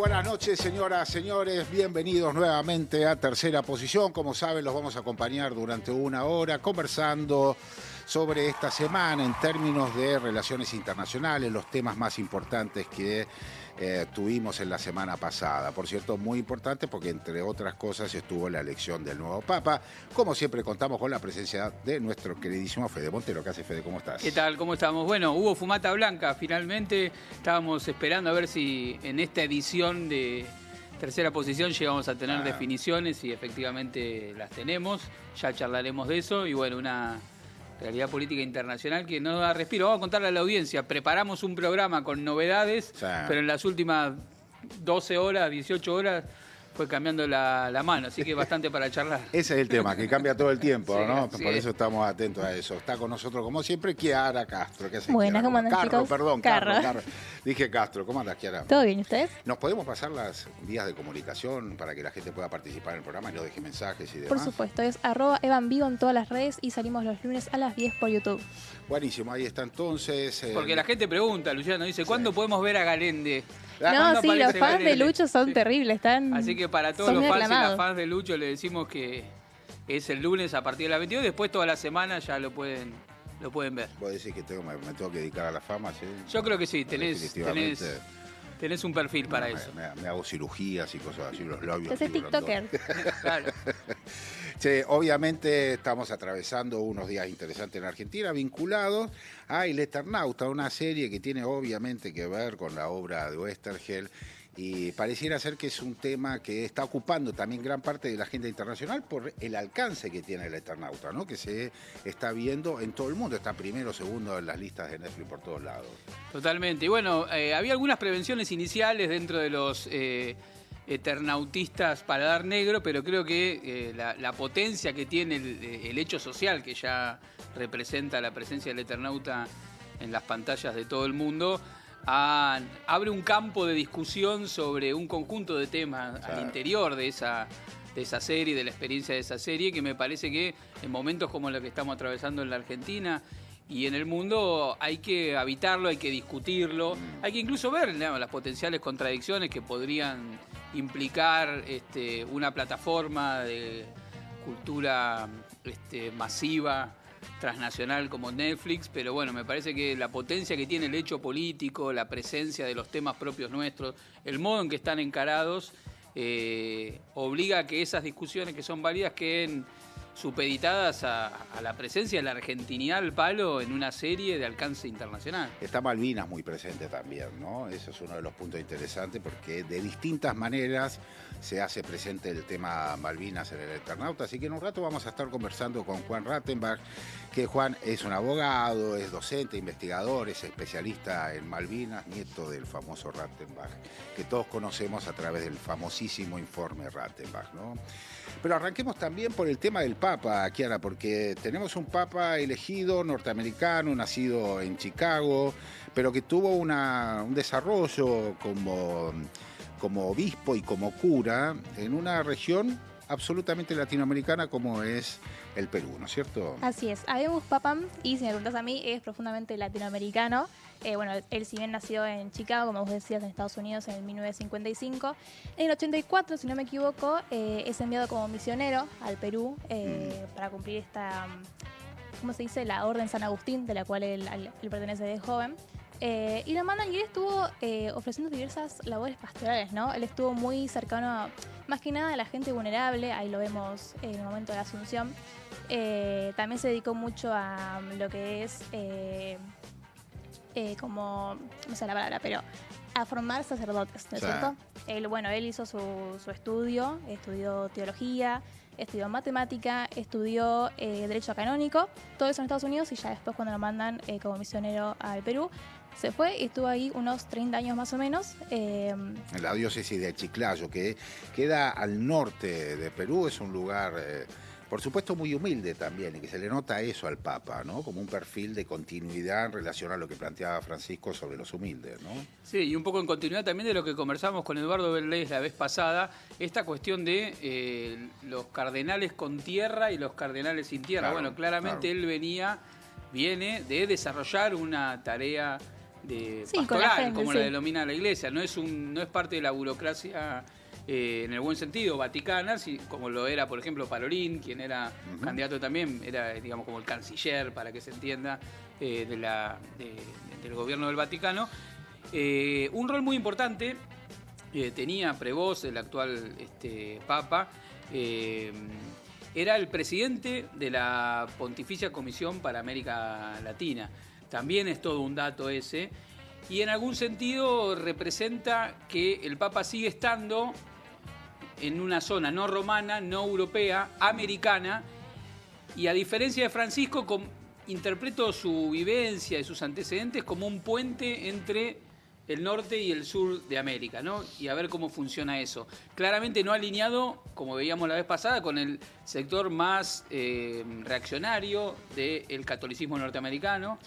buenas noches, señoras, señores. Bienvenidos nuevamente a Tercera Posición. Como saben, los vamos a acompañar durante una hora conversando sobre esta semana en términos de relaciones internacionales, los temas más importantes que tuvimos en la semana pasada. Por cierto, muy importante porque, entre otras cosas, estuvo la elección del nuevo Papa. Como siempre, contamos con la presencia de nuestro queridísimo Fede Montero. ¿Qué hace, Fede? ¿Cómo estás? ¿Qué tal? ¿Cómo estamos? Bueno, hubo fumata blanca. Finalmente estábamos esperando a ver si en esta edición de Tercera Posición llegamos a tener definiciones y efectivamente las tenemos. Ya charlaremos de eso y bueno, una realidad política internacional que no da respiro. Vamos a contarle a la audiencia. Preparamos un programa con novedades, pero en las últimas 12 horas, 18 horas, fue cambiando la mano, así que bastante para charlar. Ese es el tema, que cambia todo el tiempo, Sí, ¿no? sí. Por eso estamos atentos a eso. Está con nosotros, como siempre, Kiara Castro. ¿Qué hace, Buenas, Kiara? ¿cómo andan, Carro, chicos? perdón, Carro. Carro. Dije Castro. ¿Cómo andas, Kiara? ¿Todo bien, ustedes? ¿Nos podemos pasar las vías de comunicación para que la gente pueda participar en el programa y nos deje mensajes y demás? Por supuesto, es @evanvivo en todas las redes y salimos los lunes a las 10 por YouTube. Buenísimo, ahí está entonces. Porque la gente pregunta, Luciano, dice, ¿cuándo podemos ver a Galende? No, ¿Cuándo sí, los aparece fans de Galende? Lucho son terribles, están. Así que para todos son los muy fans y las aclamados. fans de Lucho le decimos que es el lunes a partir de las 22. Después toda la semana ya lo pueden ver. Vos decís que me tengo que dedicar a la fama, ¿sí? Yo creo que sí, tenés un perfil para No, eso. me hago cirugías y cosas así, los labios. Te haces figuran TikToker. Claro. Sí, obviamente estamos atravesando unos días interesantes en Argentina vinculados a El Eternauta, una serie que tiene obviamente que ver con la obra de Oesterheld y pareciera ser que es un tema que está ocupando también gran parte de la agenda internacional por el alcance que tiene El Eternauta, ¿no? Que se está viendo en todo el mundo, está primero, segundo en las listas de Netflix por todos lados. Totalmente. Y bueno, había algunas prevenciones iniciales dentro de los eternautistas para dar negro, pero creo que la potencia que tiene el hecho social que ya representa la presencia del Eternauta en las pantallas de todo el mundo, abre un campo de discusión sobre un conjunto de temas al interior de esa serie, de la experiencia de esa serie, que me parece que en momentos como los que estamos atravesando en la Argentina y en el mundo hay que habitarlo, hay que discutirlo, hay que incluso ver, ¿no?, las potenciales contradicciones que podrían implicar una plataforma de cultura masiva, transnacional como Netflix, pero bueno, me parece que la potencia que tiene el hecho político, la presencia de los temas propios nuestros, el modo en que están encarados, obliga a que esas discusiones que son válidas queden supeditadas a la presencia de la argentinidad al palo en una serie de alcance internacional. Está Malvinas muy presente también, ¿no? Eso es uno de los puntos interesantes porque de distintas maneras se hace presente el tema Malvinas en El Eternauta. Así que en un rato vamos a estar conversando con Juan Rattenbach, que Juan es un abogado, es docente, investigador, es especialista en Malvinas, nieto del famoso Rattenbach, que todos conocemos a través del famosísimo informe Rattenbach, ¿no? Pero arranquemos también por el tema del Papa, Kiara, porque tenemos un Papa elegido norteamericano, nacido en Chicago, pero que tuvo un desarrollo como obispo y como cura en una región absolutamente latinoamericana como es el Perú, ¿no es cierto? Así es. Habemos Papam y, si me preguntas a mí, es profundamente latinoamericano. Bueno, él si bien nació en Chicago, como vos decías, en Estados Unidos en el 1955, en el 84, si no me equivoco, es enviado como misionero al Perú para cumplir esta, ¿cómo se dice?, la Orden San Agustín, de la cual él pertenece de joven. Y lo mandan y él estuvo ofreciendo diversas labores pastorales, ¿no? Él estuvo muy cercano, más que nada, a la gente vulnerable, ahí lo vemos en el momento de la Asunción. También se dedicó mucho a lo que es, como, no sé la palabra, pero a formar sacerdotes, ¿no es cierto? Él hizo su estudió teología, estudió matemática, estudió derecho canónico, todo eso en Estados Unidos, y ya después cuando lo mandan como misionero al Perú, se fue y estuvo ahí unos 30 años más o menos. En la diócesis de Chiclayo, que queda al norte de Perú, es un lugar, por supuesto, muy humilde también, y que se le nota eso al Papa, ¿no? Como un perfil de continuidad en relación a lo que planteaba Francisco sobre los humildes, ¿no? Sí, y un poco en continuidad también de lo que conversamos con Eduardo Vélez la vez pasada, esta cuestión de los cardenales con tierra y los cardenales sin tierra. Bueno, claramente él viene de desarrollar una tarea Sí, con la pastoral, gente, como sí. la denomina la Iglesia. No es parte de la burocracia en el buen sentido, vaticana, como lo era, por ejemplo, Parolin, quien era candidato también, era, digamos, como el canciller, para que se entienda, del gobierno del Vaticano. Un rol muy importante tenía Prevost, el actual Papa, era el presidente de la Pontificia Comisión para América Latina. También es todo un dato ese. Y en algún sentido representa que el Papa sigue estando en una zona no romana, no europea, americana. Y a diferencia de Francisco, interpreto su vivencia y sus antecedentes como un puente entre el norte y el sur de América, ¿no? Y a ver cómo funciona eso. Claramente no alineado, como veíamos la vez pasada, con el sector más reaccionario del catolicismo norteamericano.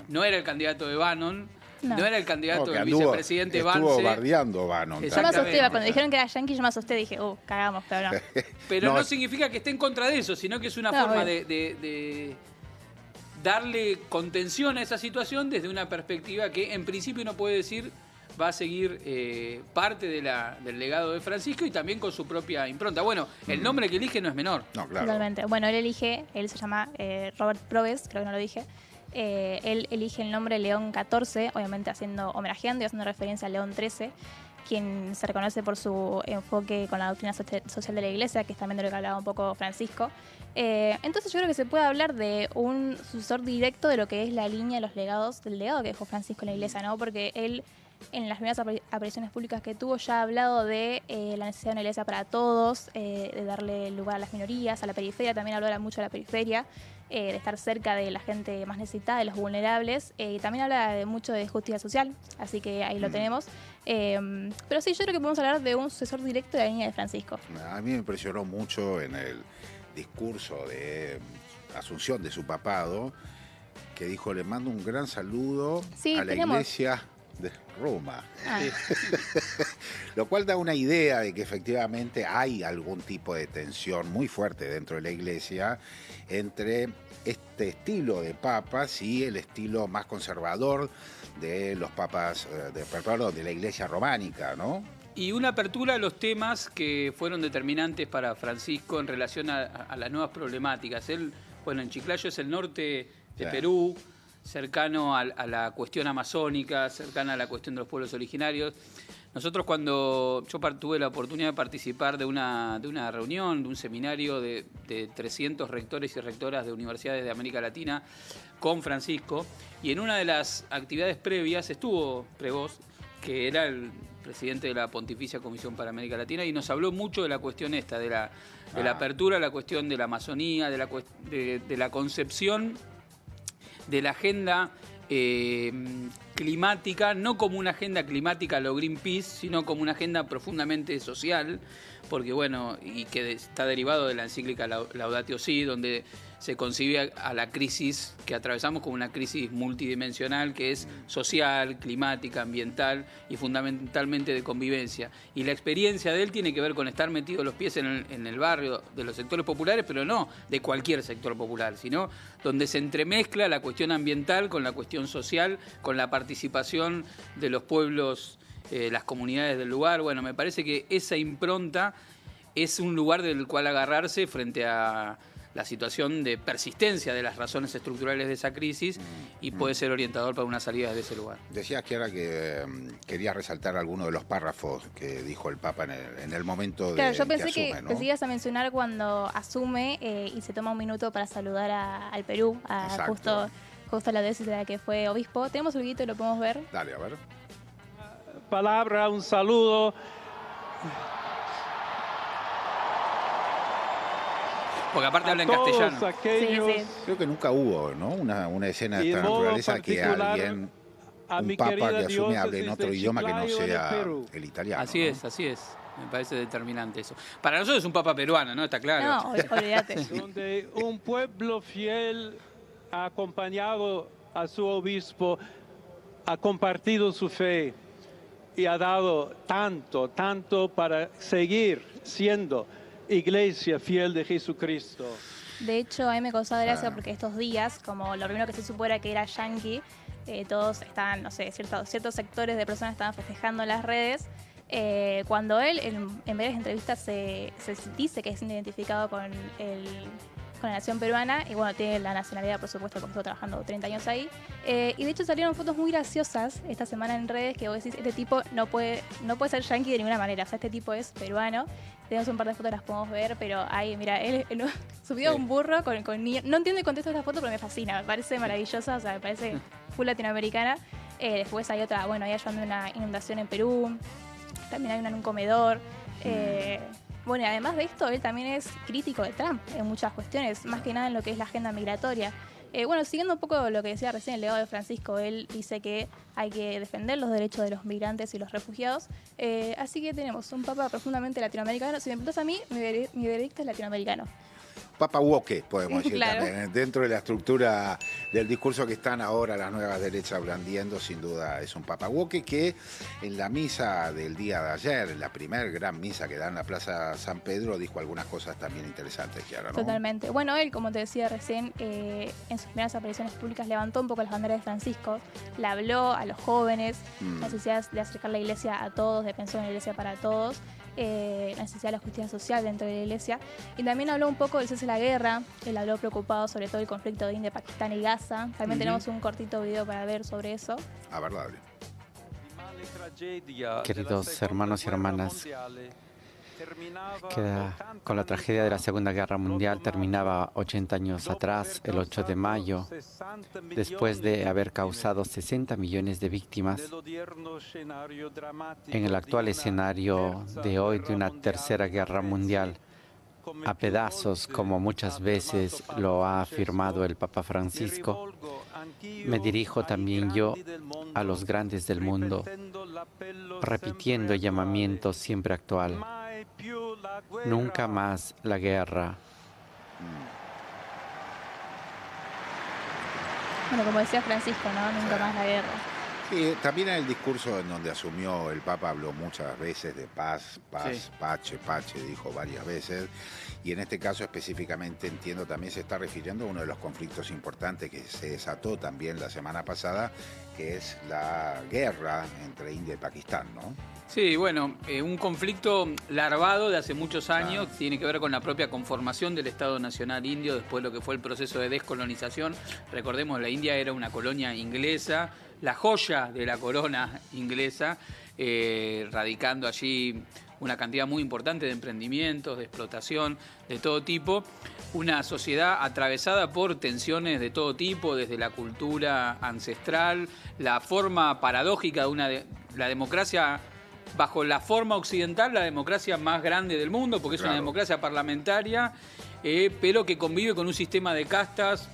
No era el candidato de Bannon, no era el candidato del vicepresidente Vance. Estuvo bardeando Bannon. Yo me asusté, cuando dijeron que era yankee, yo me asusté, dije, cagamos, pero no. Pero no significa que esté en contra de eso, sino que es una forma de darle contención a esa situación desde una perspectiva que en principio uno puede decir va a seguir parte del legado de Francisco y también con su propia impronta. Bueno, el nombre que elige no es menor. No, claro. Totalmente. Bueno, él se llama Robert Probes, creo que no lo dije. Él elige el nombre León XIV, obviamente homenajeando y haciendo referencia a León XIII, quien se reconoce por su enfoque con la doctrina social de la Iglesia, que es también de lo que hablaba un poco Francisco. Entonces yo creo que se puede hablar de un sucesor directo de lo que es la línea de los legados, del legado que dejó Francisco en la Iglesia, ¿no? Porque él, en las primeras apariciones públicas que tuvo, ya ha hablado de la necesidad de una iglesia para todos, de darle lugar a las minorías, a la periferia, también habla mucho de la periferia, de estar cerca de la gente más necesitada, de los vulnerables, y también habla mucho de justicia social, así que ahí lo tenemos. Pero sí, yo creo que podemos hablar de un sucesor directo de la línea de Francisco. A mí me impresionó mucho en el discurso de asunción de su papado, que dijo, le mando un gran saludo a la iglesia de Roma. Lo cual da una idea de que efectivamente hay algún tipo de tensión muy fuerte dentro de la iglesia entre este estilo de papas y el estilo más conservador de los papas, de la iglesia románica, ¿no? Y una apertura a los temas que fueron determinantes para Francisco en relación a las nuevas problemáticas. Él, en Chiclayo es el norte de Perú, cercano a la cuestión amazónica, cercana a la cuestión de los pueblos originarios. Nosotros cuando yo tuve la oportunidad de participar de una reunión, de un seminario de 300 rectores y rectoras de universidades de América Latina con Francisco, y en una de las actividades previas estuvo Prevost, que era el presidente de la Pontificia Comisión para América Latina, y nos habló mucho de la cuestión esta, de la apertura, la cuestión de la Amazonía, de la concepción de la agenda climática, no como una agenda climática a lo Greenpeace, sino como una agenda profundamente social, porque y que está derivado de la encíclica Laudatio Si, donde se concibe a la crisis que atravesamos como una crisis multidimensional que es social, climática, ambiental y fundamentalmente de convivencia. Y la experiencia de él tiene que ver con estar metido los pies en el barrio de los sectores populares, pero no de cualquier sector popular, sino donde se entremezcla la cuestión ambiental con la cuestión social, con la participación de los pueblos, las comunidades del lugar. Me parece que esa impronta es un lugar del cual agarrarse frente a la situación de persistencia de las razones estructurales de esa crisis y puede ser orientador para una salida desde ese lugar. Decías que quería resaltar algunos de los párrafos que dijo el Papa en el momento yo pensé que asume, ¿no? Pensé que ibas a mencionar cuando asume y se toma un minuto para saludar al Perú, justo a la diócesis de la que fue obispo. Tenemos un videito y lo podemos ver. Dale, a ver. Palabra, un saludo. Porque aparte habla en castellano. Sí. Creo que nunca hubo, ¿no? Una escena de esta naturaleza que alguien, un papa que asume, hable en otro idioma que no sea el italiano. Así es. Me parece determinante eso. Para nosotros es un papa peruano, ¿no? Está claro. No, olvídate. Donde un pueblo fiel ha acompañado a su obispo, ha compartido su fe y ha dado tanto para seguir siendo Iglesia fiel de Jesucristo. De hecho, a mí me causó gracia porque estos días, como lo primero que se supo era que era yanqui, todos estaban, no sé, ciertos sectores de personas estaban festejando en las redes. Cuando él en varias entrevistas se dice que es identificado con la nación peruana y bueno, tiene la nacionalidad, por supuesto, porque estuvo trabajando 30 años ahí. Y de hecho salieron fotos muy graciosas esta semana en redes que vos decís, este tipo no puede ser yanqui de ninguna manera, o sea, este tipo es peruano. Tenemos un par de fotos, las podemos ver, pero ahí, mira, él subió a un burro con niños. No entiendo el contexto de esta foto, pero me fascina, me parece maravillosa, o sea, me parece full latinoamericana. Después hay otra, bueno, ahí ayudando a una inundación en Perú, también hay una en un comedor. Bueno, y además de esto, él también es crítico de Trump en muchas cuestiones, más que nada en lo que es la agenda migratoria. Bueno, siguiendo un poco lo que decía recién el legado de Francisco, él dice que hay que defender los derechos de los migrantes y los refugiados. Así que tenemos un papa profundamente latinoamericano. Si me preguntas a mí, mi veredicto es latinoamericano. Papa woke, podemos decir Claro. también. Dentro de la estructura del discurso que están ahora las nuevas derechas blandiendo, sin duda es un Papa woke que en la misa del día de ayer, en la primer gran misa que da en la Plaza San Pedro, dijo algunas cosas también interesantes, Chiara, ¿no? Totalmente. Bueno, él, como te decía recién, en sus primeras apariciones públicas levantó un poco las banderas de Francisco, le habló a los jóvenes, la necesidad de acercar la iglesia a todos, de pensar en la iglesia para todos. La necesidad de la justicia social dentro de la iglesia, y también habló un poco del cese de la guerra. Él habló preocupado sobre todo el conflicto de India, Pakistán y Gaza. También tenemos un cortito video para ver sobre eso. A verdad. Queridos hermanos y hermanas, con la tragedia de la Segunda Guerra Mundial terminaba 80 años atrás, el 8 de mayo, después de haber causado 60 millones de víctimas. En el actual escenario de hoy de una tercera guerra mundial, a pedazos, como muchas veces lo ha afirmado el Papa Francisco, me dirijo también yo a los grandes del mundo, repitiendo el llamamiento siempre actual: nunca más la guerra. Bueno, como decía Francisco, ¿no? Nunca más la guerra. Sí, también en el discurso en donde asumió el Papa habló muchas veces de paz, Sí. pache, dijo varias veces. Y en este caso específicamente entiendo también se está refiriendo a uno de los conflictos importantes que se desató también la semana pasada, que es la guerra entre India y Pakistán, ¿no? Sí, bueno, un conflicto larvado de hace muchos años, tiene que ver con la propia conformación del Estado Nacional Indio, después de lo que fue el proceso de descolonización. Recordemos, la India era una colonia inglesa, la joya de la corona inglesa, radicando allí una cantidad muy importante de emprendimientos, de explotación de todo tipo. Una sociedad atravesada por tensiones de todo tipo, desde la cultura ancestral, la forma paradójica de la democracia. Bajo la forma occidental, la democracia más grande del mundo, porque es una democracia parlamentaria, pero que convive con un sistema de castas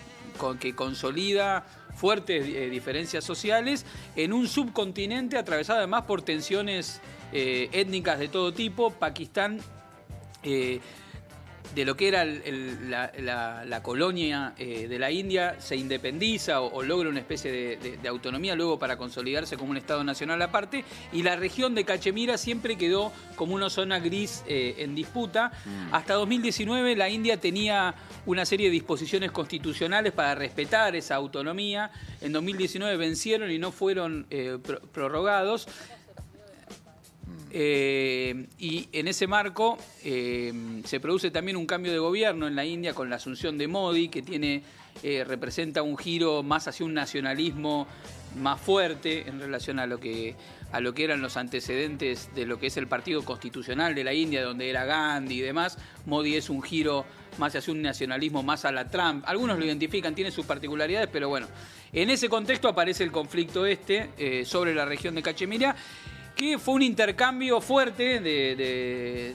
que consolida fuertes diferencias sociales en un subcontinente atravesado además por tensiones étnicas de todo tipo. Pakistán, de lo que era la colonia de la India, se independiza o logra una especie de autonomía luego para consolidarse como un Estado nacional aparte, y la región de Cachemira siempre quedó como una zona gris en disputa. Hasta 2019 la India tenía una serie de disposiciones constitucionales para respetar esa autonomía. En 2019 vencieron y no fueron prorrogados. Y en ese marco se produce también un cambio de gobierno en la India con la asunción de Modi, que representa un giro más hacia un nacionalismo más fuerte en relación a lo que eran los antecedentes de lo que es el Partido Constitucional de la India, donde era Gandhi y demás. Modi es un giro más hacia un nacionalismo más a la Trump. Algunos lo identifican, tiene sus particularidades, pero bueno, en ese contexto aparece el conflicto sobre la región de Cachemira, que fue un intercambio fuerte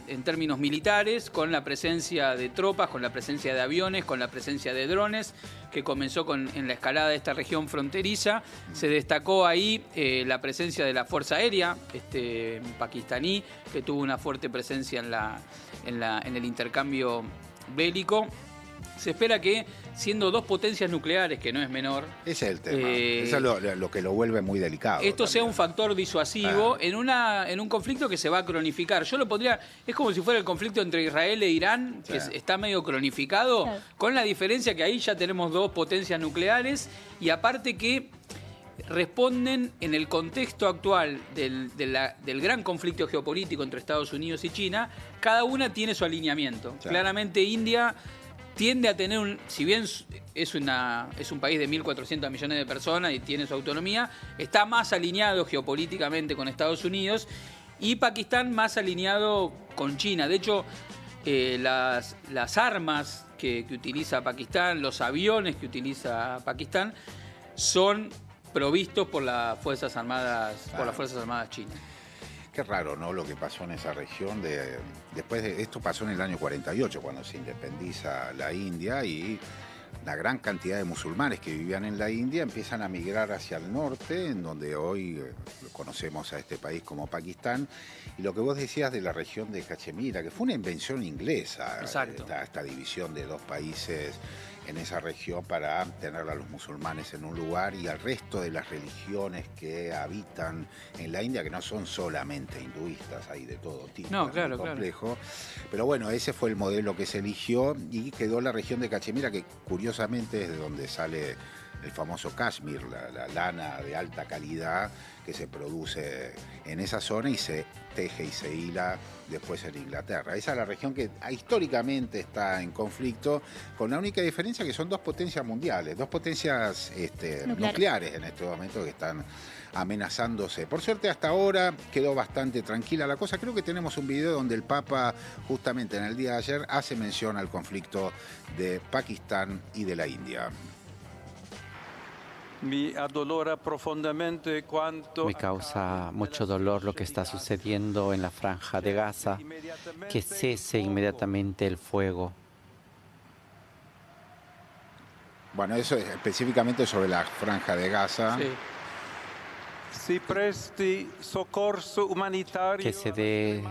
en términos militares, con la presencia de tropas, con la presencia de aviones, con la presencia de drones, que comenzó en la escalada de esta región fronteriza. Se destacó ahí la presencia de la Fuerza Aérea pakistaní, que tuvo una fuerte presencia en el intercambio bélico. Se espera que, siendo dos potencias nucleares, que no es menor... Ese es el tema. Eso es lo que lo vuelve muy delicado. Esto también sea un factor disuasivo en un conflicto que se va a cronificar. Yo lo pondría... Es como si fuera el conflicto entre Israel e Irán, que está medio cronificado, con la diferencia que ahí ya tenemos dos potencias nucleares, y aparte que responden en el contexto actual del gran conflicto geopolítico entre Estados Unidos y China, cada una tiene su alineamiento. Claro. Claramente India tiende a tener si bien es un país de 1.400 millones de personas y tiene su autonomía, está más alineado geopolíticamente con Estados Unidos, y Pakistán más alineado con China. De hecho, las armas que utiliza Pakistán, los aviones que utiliza Pakistán, son provistos por las Fuerzas Armadas, por las Fuerzas Armadas chinas. Qué raro, ¿no? Lo que pasó en esa región. Después de esto pasó en el año 48, cuando se independiza la India, y la gran cantidad de musulmanes que vivían en la India empiezan a migrar hacia el norte, en donde hoy conocemos a este país como Pakistán. Y lo que vos decías de la región de Cachemira, que fue una invención inglesa, esta división de dos países en esa región para tener a los musulmanes en un lugar y al resto de las religiones que habitan en la India, que no son solamente hinduistas, hay de todo tipo, no, claro, muy complejo. Pero bueno, ese fue el modelo que se eligió y quedó la región de Cachemira, que curiosamente es de donde sale el famoso cashmere, la lana de alta calidad que se produce en esa zona y se teje y se hila después en Inglaterra. Esa es la región que históricamente está en conflicto, con la única diferencia que son dos potencias mundiales, dos potencias nucleares en este momento que están amenazándose. Por suerte hasta ahora quedó bastante tranquila la cosa. Creo que tenemos un video donde el Papa justamente en el día de ayer hace mención al conflicto de Pakistán y de la India. Me causa mucho dolor lo que está sucediendo en la Franja de Gaza. Que cese inmediatamente el fuego. Bueno, eso es específicamente sobre la Franja de Gaza. Sí. Que se dé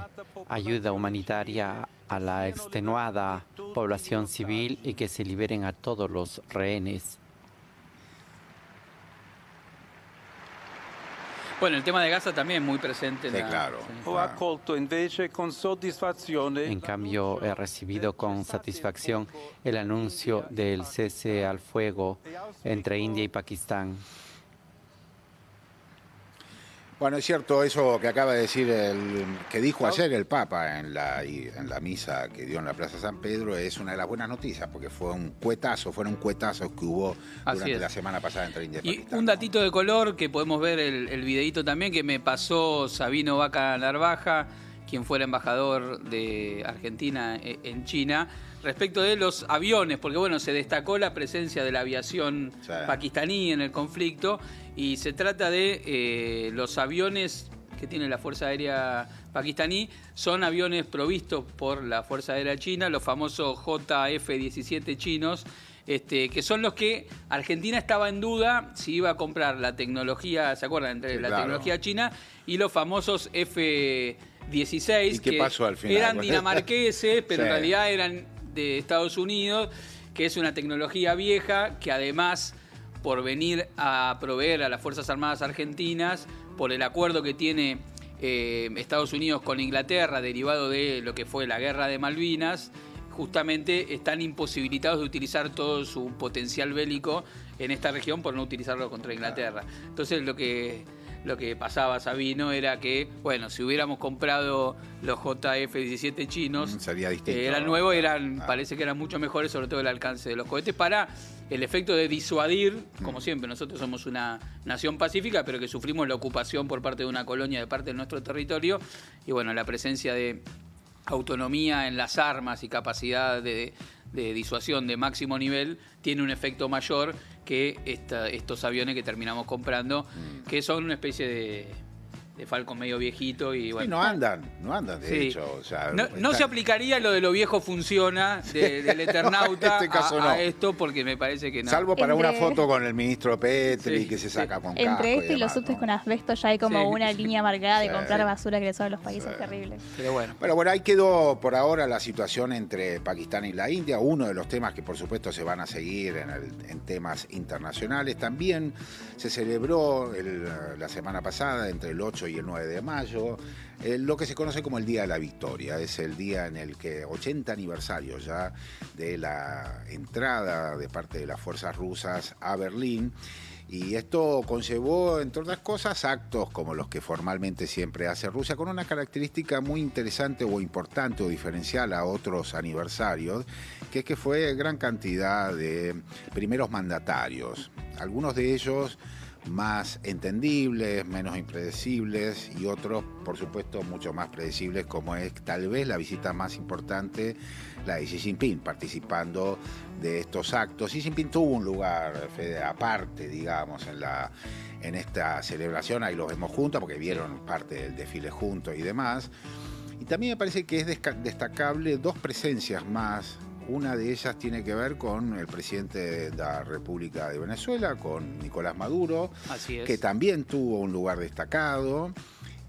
ayuda humanitaria a la extenuada población civil y que se liberen a todos los rehenes. Bueno, el tema de Gaza también muy presente. Sí, claro. En cambio, he recibido con satisfacción el anuncio del cese al fuego entre India y Pakistán. Bueno, es cierto eso que acaba de decir, que dijo ayer el Papa en la misa que dio en la Plaza San Pedro, es una de las buenas noticias, porque fueron cuetazos que hubo durante la semana pasada entre India y Pakistán. Y un datito de color que podemos ver el videíto también que me pasó Sabino Vaca Narvaja, quien fuera embajador de Argentina en China, respecto de los aviones, porque bueno, se destacó la presencia de la aviación pakistaní en el conflicto, y se trata de los aviones que tiene la Fuerza Aérea pakistaní, son aviones provistos por la Fuerza Aérea China, los famosos JF-17 chinos, que son los que Argentina estaba en duda si iba a comprar la tecnología, ¿se acuerdan? Entre la tecnología china y los famosos F-16, que pasó al final? Eran dinamarqueses, pero en realidad eran de Estados Unidos, que es una tecnología vieja que además, por venir a proveer a las Fuerzas Armadas argentinas, por el acuerdo que tiene Estados Unidos con Inglaterra, derivado de lo que fue la Guerra de Malvinas, justamente están imposibilitados de utilizar todo su potencial bélico en esta región por no utilizarlo contra Inglaterra. Entonces lo que pasaba, Sabino, era que, bueno, si hubiéramos comprado los JF-17 chinos, sería distinto. Eran nuevos, parece que eran mucho mejores, sobre todo el alcance de los cohetes, para el efecto de disuadir, como siempre, nosotros somos una nación pacífica, pero que sufrimos la ocupación por parte de una colonia de parte de nuestro territorio, y bueno, la presencia de autonomía en las armas y capacidad de disuasión de máximo nivel tiene un efecto mayor que estos aviones que terminamos comprando, que son una especie de Falcon medio viejito y bueno. Sí, no andan de hecho. O sea, no se aplicaría lo de lo viejo funciona del Eternauta en este caso a esto, porque me parece que no. Salvo para una foto con el ministro Petri que se saca con casco. Entre y los subtes con asbesto ya hay como una línea marcada de comprar basura que son los países terribles. Pero bueno. Pero bueno, ahí quedó por ahora la situación entre Pakistán y la India, uno de los temas que por supuesto se van a seguir en temas internacionales. También se celebró la semana pasada, entre el 8 y el 9 de mayo, lo que se conoce como el Día de la Victoria. Es el día en el que 80 aniversario ya de la entrada de parte de las fuerzas rusas a Berlín. Y esto conllevó, entre otras cosas, actos como los que formalmente siempre hace Rusia, con una característica muy interesante o importante o diferencial a otros aniversarios, que es que fue gran cantidad de primeros mandatarios. Algunos de ellos más entendibles, menos impredecibles, y otros, por supuesto, mucho más predecibles, como es tal vez la visita más importante, la de Xi Jinping, participando de estos actos. Xi Jinping tuvo un lugar, Fede, aparte, digamos, en esta celebración. Ahí los vemos juntos porque vieron parte del desfile juntos y demás. Y también me parece que es destacable dos presencias más. Una de ellas tiene que ver con el presidente de la República de Venezuela, con Nicolás Maduro, Así es. que también tuvo un lugar destacado.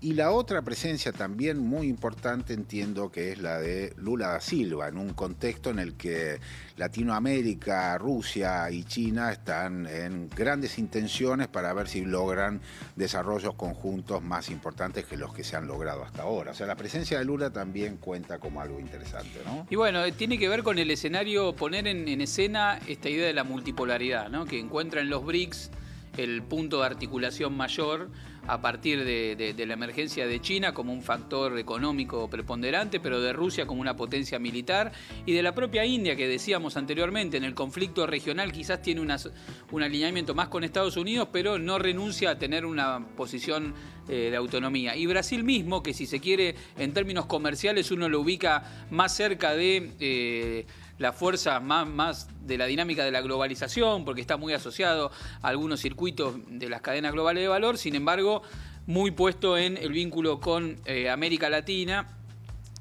Y la otra presencia también muy importante, entiendo que es la de Lula da Silva, en un contexto en el que Latinoamérica, Rusia y China están en grandes intenciones para ver si logran desarrollos conjuntos más importantes que los que se han logrado hasta ahora. O sea, la presencia de Lula también cuenta como algo interesante, ¿no? Y bueno, tiene que ver con el escenario, poner en escena esta idea de la multipolaridad, ¿no? Que encuentra en los BRICS el punto de articulación mayor a partir de la emergencia de China como un factor económico preponderante, pero de Rusia como una potencia militar, y de la propia India, que decíamos anteriormente, en el conflicto regional quizás tiene un alineamiento más con Estados Unidos, pero no renuncia a tener una posición de autonomía. Y Brasil mismo, que si se quiere, en términos comerciales, uno lo ubica más cerca de la fuerza más de la dinámica de la globalización, porque está muy asociado a algunos circuitos de las cadenas globales de valor, sin embargo, muy puesto en el vínculo con América Latina,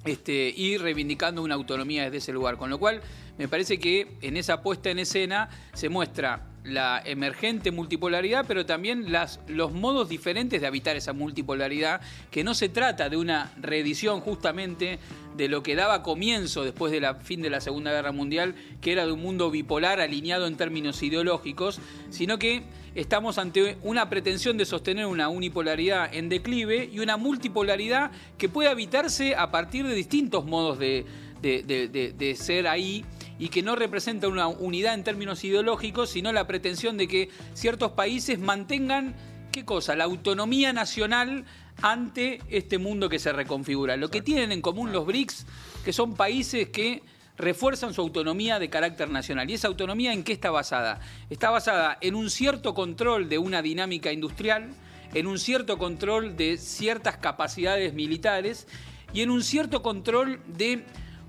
y reivindicando una autonomía desde ese lugar. Con lo cual, me parece que en esa puesta en escena se muestra la emergente multipolaridad, pero también los modos diferentes de habitar esa multipolaridad, que no se trata de una reedición justamente de lo que daba comienzo después del fin de la Segunda Guerra Mundial, que era de un mundo bipolar alineado en términos ideológicos, sino que estamos ante una pretensión de sostener una unipolaridad en declive y una multipolaridad que puede habitarse a partir de distintos modos de ser ahí, y que no representa una unidad en términos ideológicos, sino la pretensión de que ciertos países mantengan, ¿qué cosa?, la autonomía nacional ante este mundo que se reconfigura. Lo que tienen en común los BRICS, que son países que refuerzan su autonomía de carácter nacional. ¿Y esa autonomía en qué está basada? Está basada en un cierto control de una dinámica industrial, en un cierto control de ciertas capacidades militares y en un cierto control de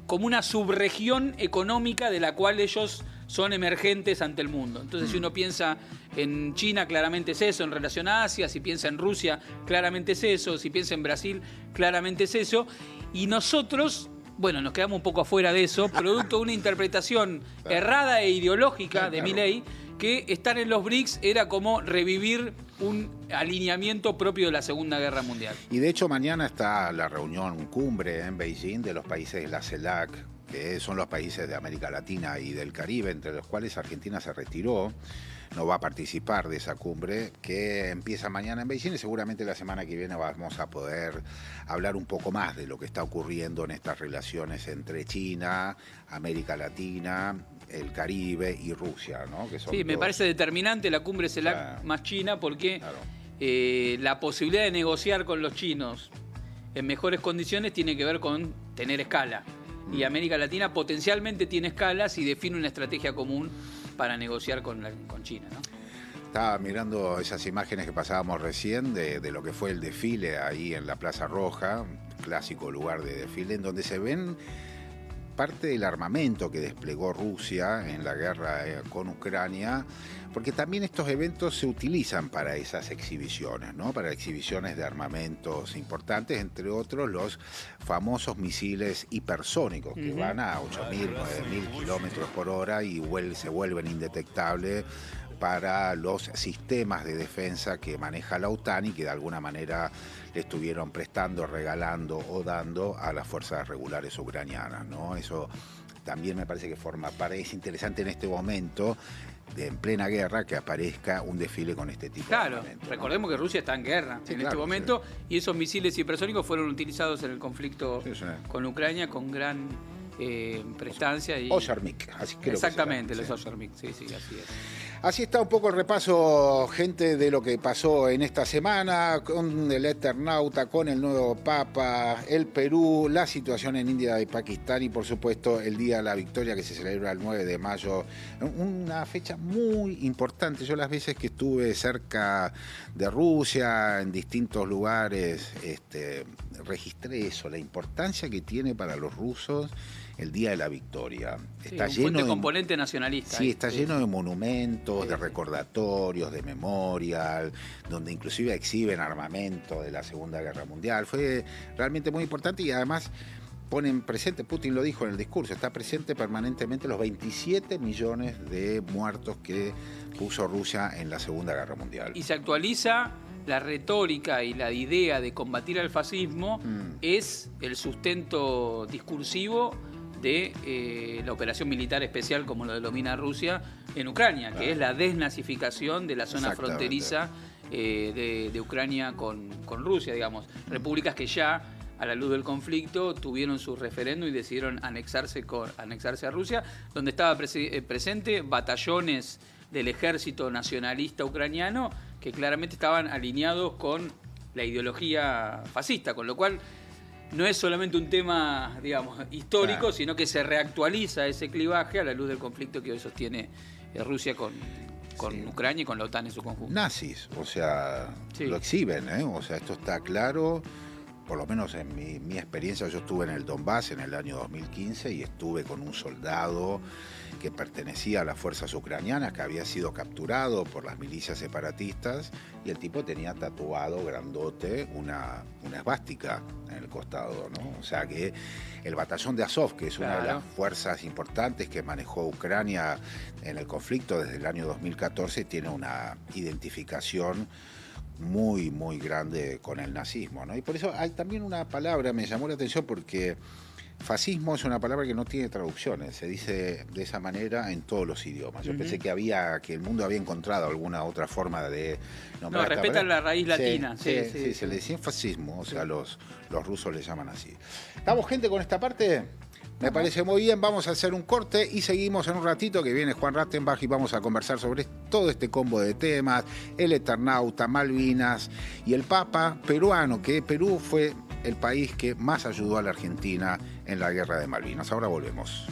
como una subregión económica de la cual ellos son emergentes ante el mundo. Entonces, si uno piensa en China, claramente es eso, en relación a Asia; si piensa en Rusia, claramente es eso; si piensa en Brasil, claramente es eso. Y nosotros, bueno, nos quedamos un poco afuera de eso, producto de una interpretación errada e ideológica de Milei, que estar en los BRICS era como revivir un alineamiento propio de la Segunda Guerra Mundial. Y de hecho mañana está la reunión cumbre en Beijing de los países de la CELAC, que son los países de América Latina y del Caribe, entre los cuales Argentina se retiró, no va a participar de esa cumbre, que empieza mañana en Beijing, y seguramente la semana que viene vamos a poder hablar un poco más de lo que está ocurriendo en estas relaciones entre China, América Latina, el Caribe y Rusia, ¿no? Que son sí, me parece determinante la cumbre CELAC más China, porque la posibilidad de negociar con los chinos en mejores condiciones tiene que ver con tener escala. Y América Latina potencialmente tiene escalas y define una estrategia común para negociar con China, ¿no? Estaba mirando esas imágenes que pasábamos recién de lo que fue el desfile ahí en la Plaza Roja, clásico lugar de desfile, en donde se ven parte del armamento que desplegó Rusia en la guerra con Ucrania, porque también estos eventos se utilizan para esas exhibiciones, ¿no? Para exhibiciones de armamentos importantes, entre otros los famosos misiles hipersónicos que van a 8.000, 9.000 kilómetros por hora y se vuelven indetectables para los sistemas de defensa que maneja la OTAN y que de alguna manera le estuvieron prestando, regalando o dando a las fuerzas regulares ucranianas, ¿no? Eso también me parece que forma parte. Es interesante en este momento, en plena guerra, que aparezca un desfile con este tipo de armamento, ¿no? Recordemos que Rusia está en guerra este momento, y esos misiles hipersónicos fueron utilizados en el conflicto con Ucrania con gran prestancia. Ozarmik, así creo. Exactamente, que los sí. Ozarmik, sí, así es. Así está un poco el repaso, gente, de lo que pasó en esta semana con el Eternauta, con el nuevo Papa, el Perú, la situación en India y Pakistán y, por supuesto, el Día de la Victoria que se celebra el 9 de mayo. Una fecha muy importante. Yo las veces que estuve cerca de Rusia, en distintos lugares, registré eso, la importancia que tiene para los rusos el Día de la Victoria. Está un lleno fuerte de componente nacionalista. Sí, está lleno de monumentos, Sí, de sí. recordatorios, de memorial, donde inclusive exhiben armamento de la Segunda Guerra Mundial. Fue realmente muy importante y además ponen presente, Putin lo dijo en el discurso, está presente permanentemente los 27 millones de muertos que puso Rusia en la Segunda Guerra Mundial. Y se actualiza la retórica y la idea de combatir al fascismo, es el sustento discursivo de la operación militar especial, como lo denomina Rusia, en Ucrania, que es la desnazificación de la zona fronteriza de Ucrania con Rusia, digamos. Repúblicas que ya, a la luz del conflicto, tuvieron su referéndum y decidieron anexarse a Rusia, donde estaba presente batallones del ejército nacionalista ucraniano que claramente estaban alineados con la ideología fascista, con lo cual no es solamente un tema, digamos, histórico, Claro. sino que se reactualiza ese clivaje a la luz del conflicto que hoy sostiene Rusia con Sí. Ucrania y con la OTAN en su conjunto. Nazis, o sea, Sí. lo exhiben, ¿eh? O sea, esto está claro. Por lo menos en mi experiencia, yo estuve en el Donbass en el año 2015 y estuve con un soldado que pertenecía a las fuerzas ucranianas, que había sido capturado por las milicias separatistas, y el tipo tenía tatuado grandote una esvástica en el costado, ¿no? O sea que el batallón de Azov, que es una de Claro. las fuerzas importantes que manejó Ucrania en el conflicto desde el año 2014, tiene una identificación muy, muy grande con el nazismo, ¿no? Y por eso hay también una palabra, me llamó la atención porque fascismo es una palabra que no tiene traducciones, se dice de esa manera en todos los idiomas. Yo pensé que el mundo había encontrado alguna otra forma de nombrar esta respetan palabra. la raíz latina. Sí, se le decía fascismo, o sea, los rusos le llaman así. ¿Estamos, gente, con esta parte? Me parece muy bien, vamos a hacer un corte y seguimos en un ratito, que viene Juan Rattenbach y vamos a conversar sobre todo este combo de temas, el Eternauta, Malvinas y el Papa peruano, que Perú fue el país que más ayudó a la Argentina en la guerra de Malvinas. Ahora volvemos.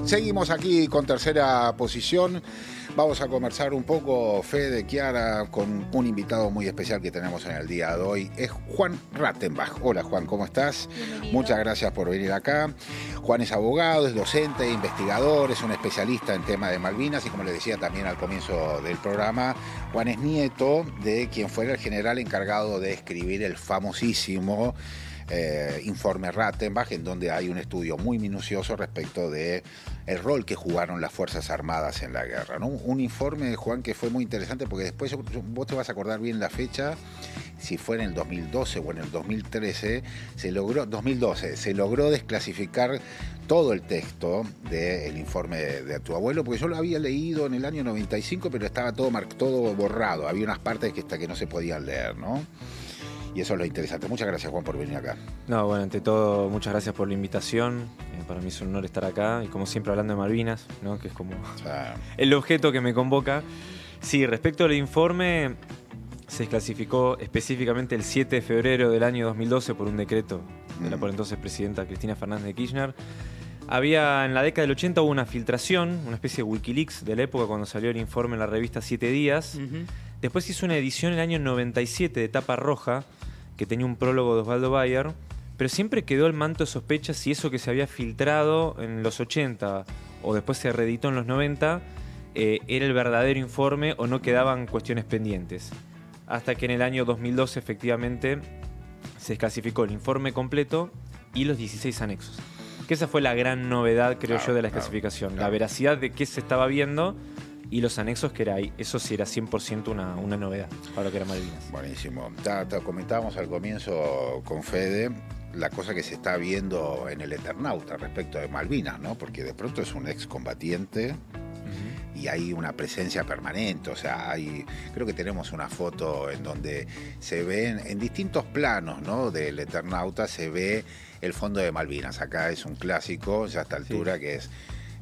Seguimos aquí con tercera posición. Vamos a conversar un poco, Fede, Chiara, con un invitado muy especial que tenemos en el día de hoy. Es Juan Rattenbach. Hola, Juan, ¿cómo estás? Bienvenido. Muchas gracias por venir acá. Juan es abogado, es docente, investigador, es un especialista en tema de Malvinas y, como le decía también al comienzo del programa, Juan es nieto de quien fuera el general encargado de escribir el famosísimo informe Rattenbach, en donde hay un estudio muy minucioso respecto de el rol que jugaron las Fuerzas Armadas en la guerra, ¿no? Un informe, Juan, que fue muy interesante porque después vos te vas a acordar bien la fecha, si fue en el 2012 o en el 2013, 2012, se logró desclasificar todo el texto del informe de tu abuelo, porque yo lo había leído en el año 95, pero estaba todo borrado, había unas partes que no se podían leer, ¿no? Y eso es lo interesante. Muchas gracias, Juan, por venir acá. No, bueno, ante todo, muchas gracias por la invitación. Para mí es un honor estar acá y, como siempre, hablando de Malvinas, ¿no? Que es como el objeto que me convoca. Sí, respecto al informe, se desclasificó específicamente el 7 de febrero del año 2012 por un decreto de la por entonces presidenta Cristina Fernández de Kirchner. En la década del 80 hubo una filtración, una especie de Wikileaks de la época cuando salió el informe en la revista 7 Días. Después hizo una edición en el año 97 de tapa roja, que tenía un prólogo de Osvaldo Bayer, pero siempre quedó el manto de sospecha si eso que se había filtrado en los 80 o después se reeditó en los 90 era el verdadero informe o no quedaban cuestiones pendientes. Hasta que en el año 2012 efectivamente se desclasificó el informe completo y los 16 anexos. Que esa fue la gran novedad, creo yo, de la desclasificación. La veracidad de qué se estaba viendo y los anexos que era ahí. Eso sí era 100% una novedad para lo que era Malvinas. Buenísimo. Comentábamos al comienzo con Fede la cosa que se está viendo en el Eternauta respecto de Malvinas, ¿no? Porque de pronto es un excombatiente y hay una presencia permanente. O sea, creo que tenemos una foto en donde se ven en distintos planos, ¿no? Del Eternauta se ve el fondo de Malvinas. Acá es un clásico ya a esta altura, que es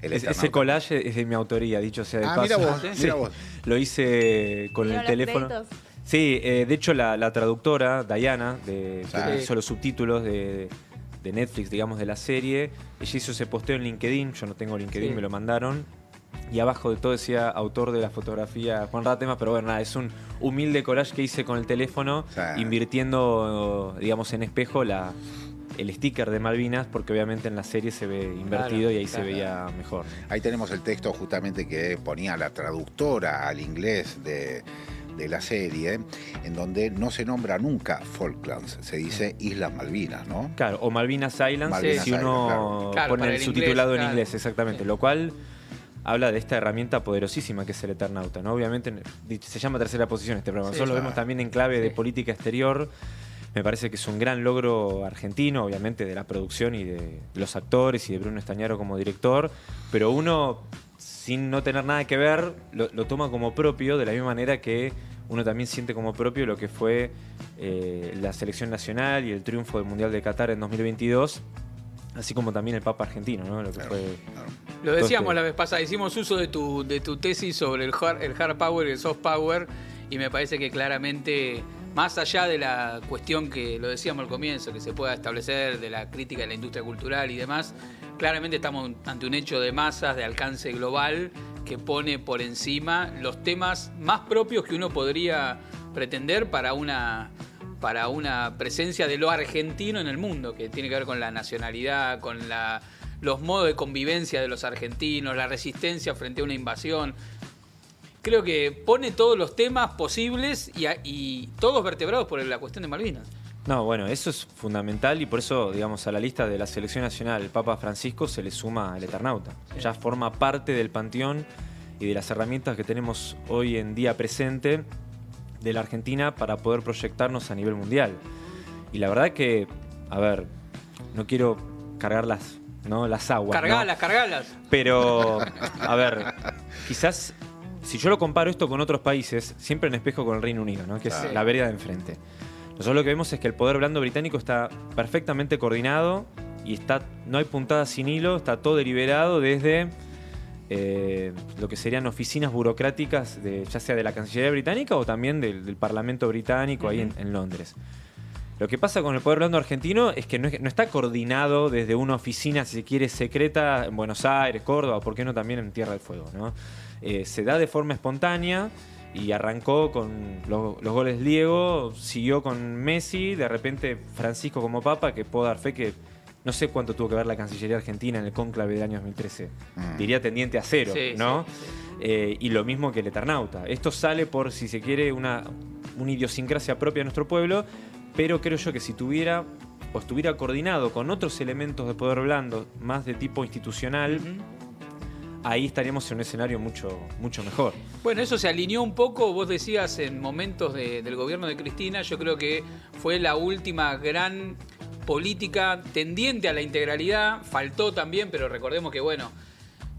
ese collage es de mi autoría, dicho sea de paso. Mira vos, mira vos. Lo hice con el teléfono. Créditos. Sí, de hecho la traductora, Diana, que hizo los subtítulos de Netflix, digamos, de la serie, ella hizo ese posteo en LinkedIn, yo no tengo LinkedIn, me lo mandaron, y abajo de todo decía autor de la fotografía Juan Rattenbach, pero bueno, nada, es un humilde collage que hice con el teléfono, invirtiendo, digamos, en espejo el sticker de Malvinas, porque obviamente en la serie se ve invertido y ahí se veía mejor. Ahí tenemos el texto justamente que ponía la traductora al inglés de la serie, en donde no se nombra nunca Falklands, se dice Islas Malvinas, ¿no? Claro, o Malvinas Islands, Malvinas si uno pone el subtitulado en inglés, exactamente, lo cual habla de esta herramienta poderosísima que es el Eternauta, ¿no? Obviamente se llama tercera posición este programa, nosotros lo vemos también en clave de política exterior. Me parece que es un gran logro argentino, obviamente, de la producción y de los actores y de Bruno Estañaro como director, pero uno, sin no tener nada que ver, lo toma como propio, de la misma manera que uno también siente como propio lo que fue la selección nacional y el triunfo del Mundial de Qatar en 2022, así como también el Papa argentino, ¿no? Lo que fue... Lo decíamos la vez pasada, hicimos uso de tu tesis sobre el hard power y el soft power, y me parece que claramente, más allá de la cuestión que lo decíamos al comienzo, que se pueda establecer de la crítica de la industria cultural y demás, claramente estamos ante un hecho de masas, de alcance global, que pone por encima los temas más propios que uno podría pretender para una presencia de lo argentino en el mundo, que tiene que ver con la nacionalidad, con los modos de convivencia de los argentinos, la resistencia frente a una invasión. Creo que pone todos los temas posibles y todos vertebrados por la cuestión de Malvinas. No, bueno, eso es fundamental y por eso, digamos, a la lista de la selección nacional, el Papa Francisco se le suma el Eternauta. Ya forma parte del panteón y de las herramientas que tenemos hoy en día presente de la Argentina para poder proyectarnos a nivel mundial. Y la verdad que, a ver, no quiero cargar las aguas. Cargalas. Pero, a ver, quizás... Si yo lo comparo esto con otros países, siempre en espejo con el Reino Unido, ¿no? Que es la vereda de enfrente. Nosotros lo que vemos es que el poder blando británico está perfectamente coordinado y no hay puntadas sin hilo, está todo deliberado desde lo que serían oficinas burocráticas, ya sea de la Cancillería británica o también del Parlamento británico ahí en Londres. Lo que pasa con el poder blando argentino es que no está coordinado desde una oficina, si se quiere, secreta en Buenos Aires, Córdoba, ¿por qué no también en Tierra del Fuego, ¿no? Se da de forma espontánea y arrancó con los goles de Diego, siguió con Messi, de repente Francisco como papa, que puedo dar fe que no sé cuánto tuvo que ver la Cancillería Argentina en el cónclave del año 2013. Diría tendiente a cero, sí, ¿no? Sí. Y lo mismo que el Eternauta. Esto sale por, si se quiere, una idiosincrasia propia de nuestro pueblo, pero creo yo que si tuviera o estuviera coordinado con otros elementos de poder blando, más de tipo institucional, ahí estaríamos en un escenario mucho, mucho mejor. Bueno, eso se alineó un poco, vos decías, en momentos del gobierno de Cristina. Yo creo que fue la última gran política tendiente a la integralidad. Faltó también, pero recordemos que, bueno,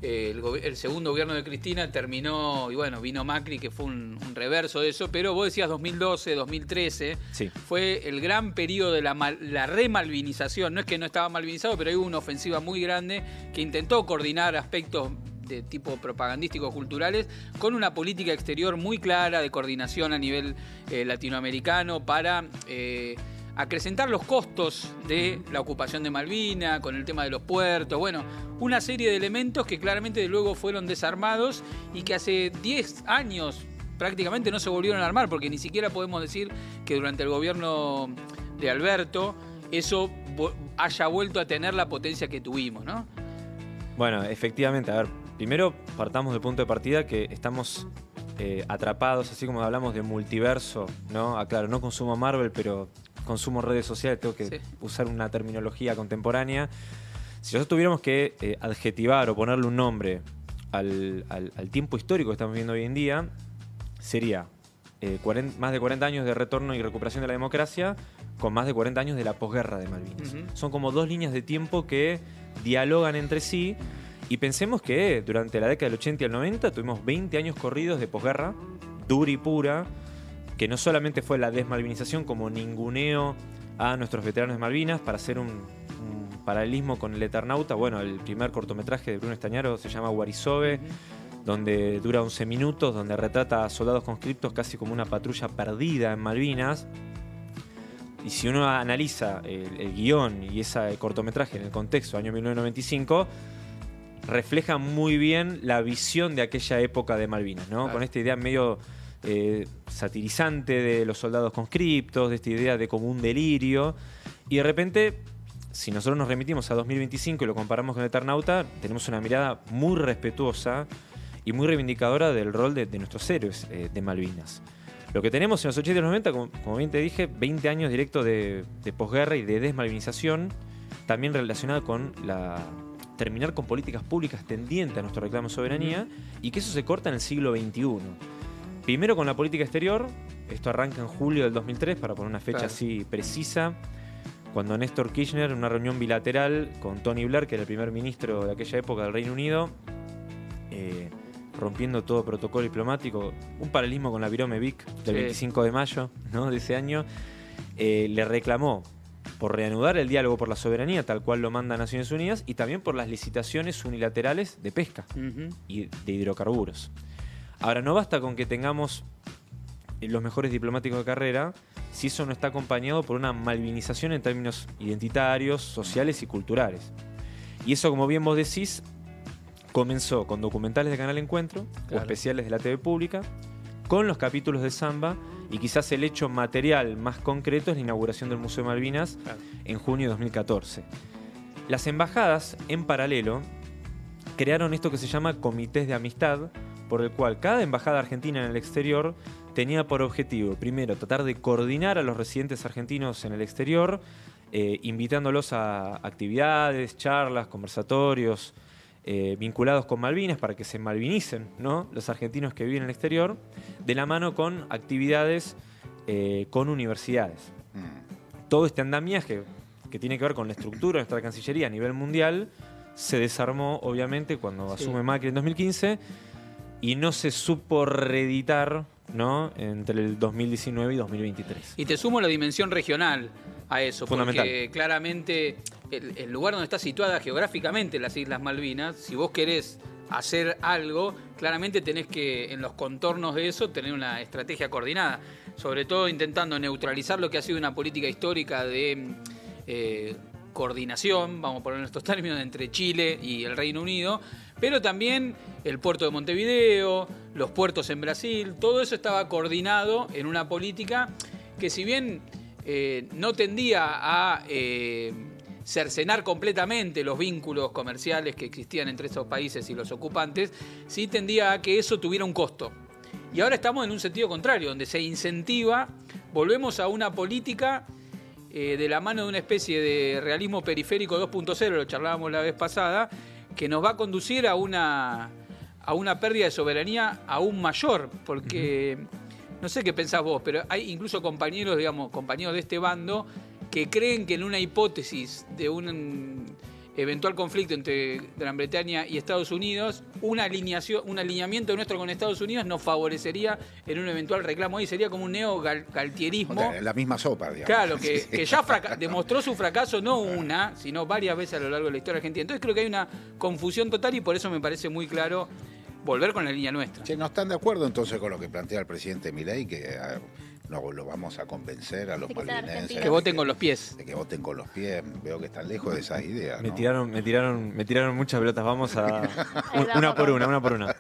el segundo gobierno de Cristina terminó, y bueno, vino Macri, que fue un reverso de eso, pero vos decías 2012, 2013, sí, fue el gran periodo de la remalvinización. No es que no estaba malvinizado, pero hubo una ofensiva muy grande que intentó coordinar aspectos de tipo propagandísticos culturales con una política exterior muy clara de coordinación a nivel latinoamericano para acrecentar los costos de la ocupación de Malvinas, con el tema de los puertos, bueno, una serie de elementos que claramente luego fueron desarmados y que hace 10 años prácticamente no se volvieron a armar, porque ni siquiera podemos decir que durante el gobierno de Alberto eso haya vuelto a tener la potencia que tuvimos, ¿no? Bueno, efectivamente, a ver, primero partamos del punto de partida que estamos atrapados, así como hablamos de multiverso, ¿no? Claro, no consumo Marvel, pero consumo redes sociales, tengo que usar una terminología contemporánea. Si nosotros tuviéramos que adjetivar o ponerle un nombre al tiempo histórico que estamos viviendo hoy en día, sería más de 40 años de retorno y recuperación de la democracia con más de 40 años de la posguerra de Malvinas. Son como dos líneas de tiempo que dialogan entre sí, y pensemos que durante la década del 80 y el 90 tuvimos 20 años corridos de posguerra, dura y pura, que no solamente fue la desmalvinización como ninguneo a nuestros veteranos de Malvinas. Para hacer un paralelismo con el Eternauta, bueno, el primer cortometraje de Bruno Estañaro se llama Guarisove, donde dura 11 minutos, donde retrata a soldados conscriptos casi como una patrulla perdida en Malvinas. Y si uno analiza el guión y ese cortometraje en el contexto, año 1995, refleja muy bien la visión de aquella época de Malvinas, ¿no? Claro. Con esta idea medio satirizante de los soldados conscriptos, de esta idea de como un delirio. Y de repente, si nosotros nos remitimos a 2025 y lo comparamos con el Eternauta, tenemos una mirada muy respetuosa y muy reivindicadora del rol de nuestros héroes de Malvinas. Lo que tenemos en los 80 y los 90, como bien te dije, 20 años directos de posguerra y de desmalvinización, también relacionada con terminar con políticas públicas tendientes a nuestro reclamo de soberanía, y que eso se corta en el siglo XXI. Primero con la política exterior, esto arranca en julio del 2003, para poner una fecha así precisa, cuando Néstor Kirchner, en una reunión bilateral con Tony Blair, que era el primer ministro de aquella época del Reino Unido, rompiendo todo protocolo diplomático, un paralelismo con la Virome Vic del 25 de mayo, ¿no?, de ese año, le reclamó por reanudar el diálogo por la soberanía, tal cual lo manda Naciones Unidas, y también por las licitaciones unilaterales de pesca y de hidrocarburos. Ahora, no basta con que tengamos los mejores diplomáticos de carrera si eso no está acompañado por una malvinización en términos identitarios, sociales y culturales. Y eso, como bien vos decís, comenzó con documentales de Canal Encuentro, o especiales de la TV pública, con los capítulos de Samba, y quizás el hecho material más concreto es la inauguración del Museo de Malvinas en junio de 2014. Las embajadas, en paralelo, crearon esto que se llama comités de amistad, por el cual cada embajada argentina en el exterior tenía por objetivo, primero, tratar de coordinar a los residentes argentinos en el exterior, invitándolos a actividades, charlas, conversatorios, vinculados con Malvinas, para que se malvinicen, ¿no?, los argentinos que viven en el exterior, de la mano con actividades con universidades. Todo este andamiaje que tiene que ver con la estructura de nuestra Cancillería a nivel mundial se desarmó, obviamente, cuando asume Macri en 2015, y no se supo reeditar, ¿no?, entre el 2019 y 2023. Y te sumo la dimensión regional a eso, fundamental, porque claramente el lugar donde está situada geográficamente las Islas Malvinas, si vos querés hacer algo, claramente tenés que, en los contornos de eso, tener una estrategia coordinada. sobre todo intentando neutralizar lo que ha sido una política histórica de coordinación, vamos a poner en estos términos, entre Chile y el Reino Unido, pero también el puerto de Montevideo, los puertos en Brasil, todo eso estaba coordinado en una política que, si bien no tendía a cercenar completamente los vínculos comerciales que existían entre estos países y los ocupantes, sí tendía a que eso tuviera un costo. Y ahora estamos en un sentido contrario, donde se incentiva, volvemos a una política de la mano de una especie de realismo periférico 2.0, lo charlábamos la vez pasada, que nos va a conducir a una pérdida de soberanía aún mayor, porque no sé qué pensás vos, pero hay incluso compañeros de este bando que creen que en una hipótesis de un eventual conflicto entre Gran Bretaña y Estados Unidos, un alineamiento nuestro con Estados Unidos nos favorecería en un eventual reclamo ahí, sería como un neo-galtierismo. O sea, la misma sopa, digamos. Claro, que ya demostró su fracaso no una, sino varias veces a lo largo de la historia argentina. Entonces creo que hay una confusión total y por eso me parece muy claro volver con la línea nuestra. Che, ¿no están de acuerdo entonces con lo que plantea el presidente Milei, que no lo vamos a convencer a los malvinenses? Que voten con los pies. De que voten con los pies. Veo que están lejos de esas ideas, ¿no? Me tiraron muchas pelotas. Vamos a una por una.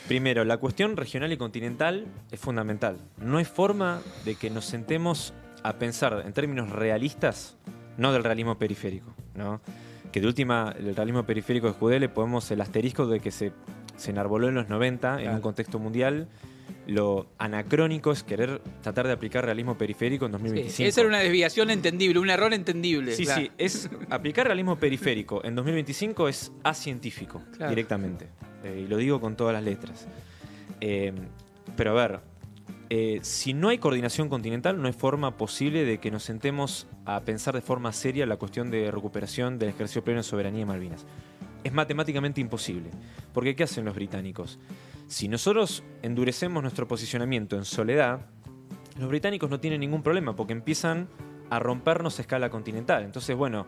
Primero, la cuestión regional y continental es fundamental. No hay forma de que nos sentemos a pensar en términos realistas, no del realismo periférico, ¿no? Que de última, el realismo periférico de Judé le ponemos el asterisco de que se enarboló en los 90 en un contexto mundial. Lo anacrónico es querer tratar de aplicar realismo periférico en 2025. Sí, esa era una desviación entendible, un error entendible. Sí, claro. Sí, es aplicar realismo periférico en 2025 es acientífico, claro, directamente. Y lo digo con todas las letras. Pero a ver, si no hay coordinación continental, no hay forma posible de que nos sentemos a pensar de forma seria la cuestión de recuperación del ejercicio pleno de soberanía de Malvinas. Es matemáticamente imposible. Porque ¿qué hacen los británicos? Si nosotros endurecemos nuestro posicionamiento en soledad, los británicos no tienen ningún problema porque empiezan a rompernos a escala continental. Entonces, bueno,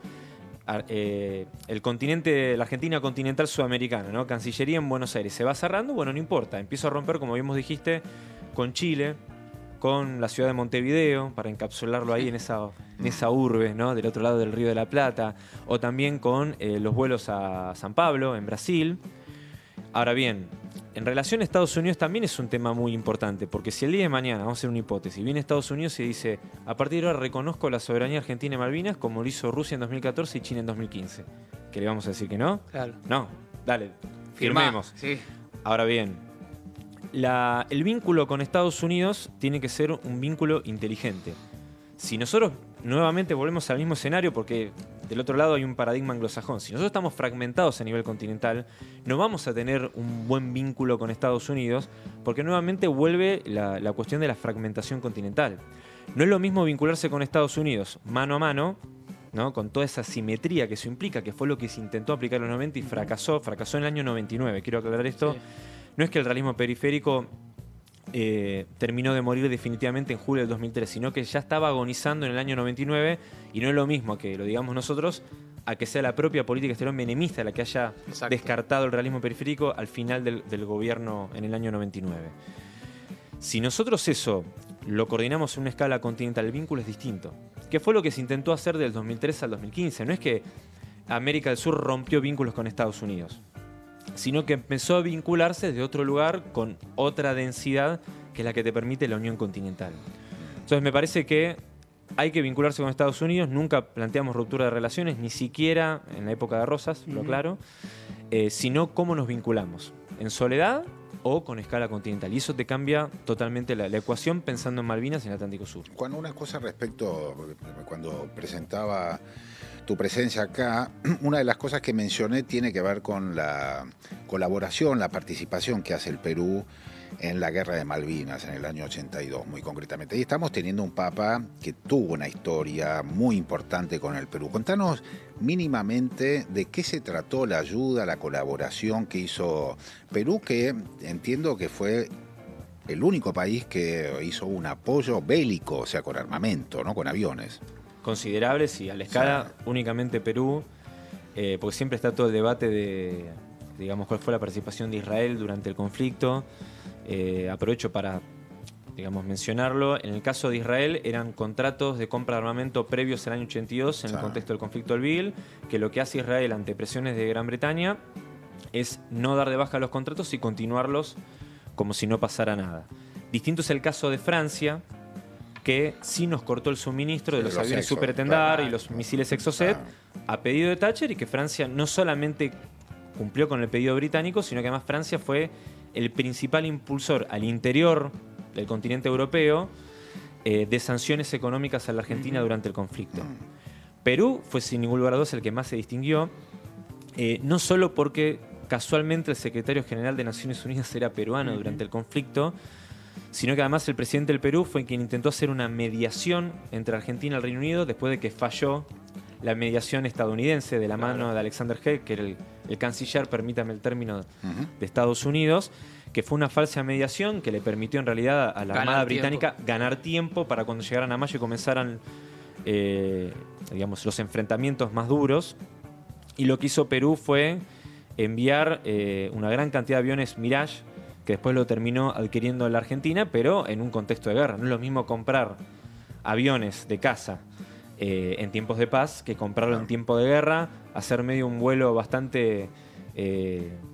el continente, la Argentina continental sudamericana, ¿no? Cancillería en Buenos Aires, se va cerrando, bueno, no importa. Empiezo a romper, como bien vos dijiste, con Chile, con la ciudad de Montevideo, para encapsularlo ahí en esa urbe, ¿no? Del otro lado del Río de la Plata, o también con los vuelos a San Pablo, en Brasil. Ahora bien, en relación a Estados Unidos también es un tema muy importante, porque si el día de mañana, vamos a hacer una hipótesis, viene Estados Unidos y dice, a partir de ahora reconozco la soberanía argentina y Malvinas, como lo hizo Rusia en 2014 y China en 2015. ¿Qué le vamos a decir que no? Claro. No, dale, firmemos. Sí. Ahora bien, el vínculo con Estados Unidos tiene que ser un vínculo inteligente. Si nosotros nuevamente volvemos al mismo escenario, porque del otro lado hay un paradigma anglosajón, si nosotros estamos fragmentados a nivel continental, no vamos a tener un buen vínculo con Estados Unidos, porque nuevamente vuelve la cuestión de la fragmentación continental. No es lo mismo vincularse con Estados Unidos mano a mano, ¿no? Con toda esa simetría que eso implica, que fue lo que se intentó aplicar en los 90 y fracasó en el año 99. Quiero aclarar esto. Sí. No es que el realismo periférico terminó de morir definitivamente en julio del 2003, sino que ya estaba agonizando en el año 99, y no es lo mismo que lo digamos nosotros a que sea la propia política exterior menemista la que haya descartado el realismo periférico al final del gobierno en el año 99. Si nosotros eso lo coordinamos en una escala continental, el vínculo es distinto. ¿Qué fue lo que se intentó hacer del 2003 al 2015? No es que América del Sur rompió vínculos con Estados Unidos, sino que empezó a vincularse desde otro lugar con otra densidad que es la que te permite la unión continental. Entonces me parece que hay que vincularse con Estados Unidos, nunca planteamos ruptura de relaciones, ni siquiera en la época de Rosas, lo aclaro, sino cómo nos vinculamos, en soledad o con escala continental. Y eso te cambia totalmente la ecuación pensando en Malvinas y en el Atlántico Sur. Cuando una cosa respecto, cuando presentaba tu presencia acá, una de las cosas que mencioné tiene que ver con la colaboración, la participación que hace el Perú en la guerra de Malvinas en el año 82, muy concretamente. Y estamos teniendo un papa que tuvo una historia muy importante con el Perú. Contanos mínimamente de qué se trató la ayuda, la colaboración que hizo Perú, que entiendo que fue el único país que hizo un apoyo bélico, o sea, con armamento, ¿no? Con aviones. Considerables y a la escala únicamente Perú, porque siempre está todo el debate de, digamos, cuál fue la participación de Israel durante el conflicto. Aprovecho para digamos, mencionarlo. En el caso de Israel eran contratos de compra de armamento previos al año 82 en el contexto del conflicto del Beagle, que lo que hace Israel ante presiones de Gran Bretaña es no dar de baja los contratos y continuarlos como si no pasara nada. Distinto es el caso de Francia, que sí nos cortó el suministro de los aviones Super Tendar y los misiles Exocet a pedido de Thatcher, y que Francia no solamente cumplió con el pedido británico, sino que además Francia fue el principal impulsor al interior del continente europeo de sanciones económicas a la Argentina durante el conflicto. Perú fue sin ningún lugar a dudas el que más se distinguió, no solo porque casualmente el secretario general de Naciones Unidas era peruano durante el conflicto, sino que además el presidente del Perú fue quien intentó hacer una mediación entre Argentina y el Reino Unido después de que falló la mediación estadounidense de la mano de Alexander Haig, que era el canciller, permítame el término, de Estados Unidos, que fue una falsa mediación que le permitió en realidad a la Armada británica ganar tiempo para cuando llegaran a mayo y comenzaran digamos, los enfrentamientos más duros. Y lo que hizo Perú fue enviar una gran cantidad de aviones Mirage, que después lo terminó adquiriendo la Argentina, pero en un contexto de guerra. No es lo mismo comprar aviones de caza en tiempos de paz que comprarlo en tiempo de guerra, hacer medio un vuelo bastante...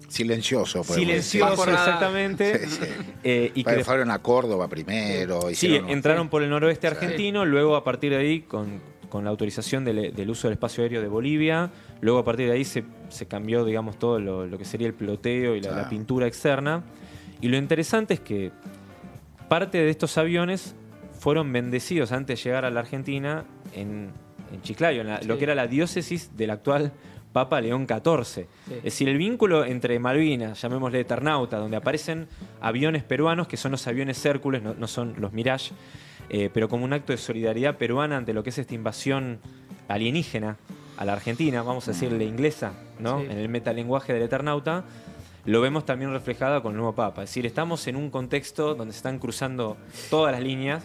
silencioso, exactamente. Y que fueron a Córdoba primero. Sí, entraron por el noroeste argentino, luego a partir de ahí, con la autorización del uso del espacio aéreo de Bolivia, luego a partir de ahí se cambió, digamos, todo lo que sería el piloteo y la pintura externa. Y lo interesante es que parte de estos aviones fueron bendecidos antes de llegar a la Argentina en Chiclayo, lo que era la diócesis del actual Papa León XIV. Sí. Es decir, el vínculo entre Malvinas, llamémosle Eternauta, donde aparecen aviones peruanos, que son los aviones Hércules, no son los Mirage, pero como un acto de solidaridad peruana ante lo que es esta invasión alienígena a la Argentina, vamos a decirle inglesa, ¿no? Sí. En el metalenguaje del Eternauta, lo vemos también reflejado con el nuevo Papa. Es decir, estamos en un contexto donde se están cruzando todas las líneas,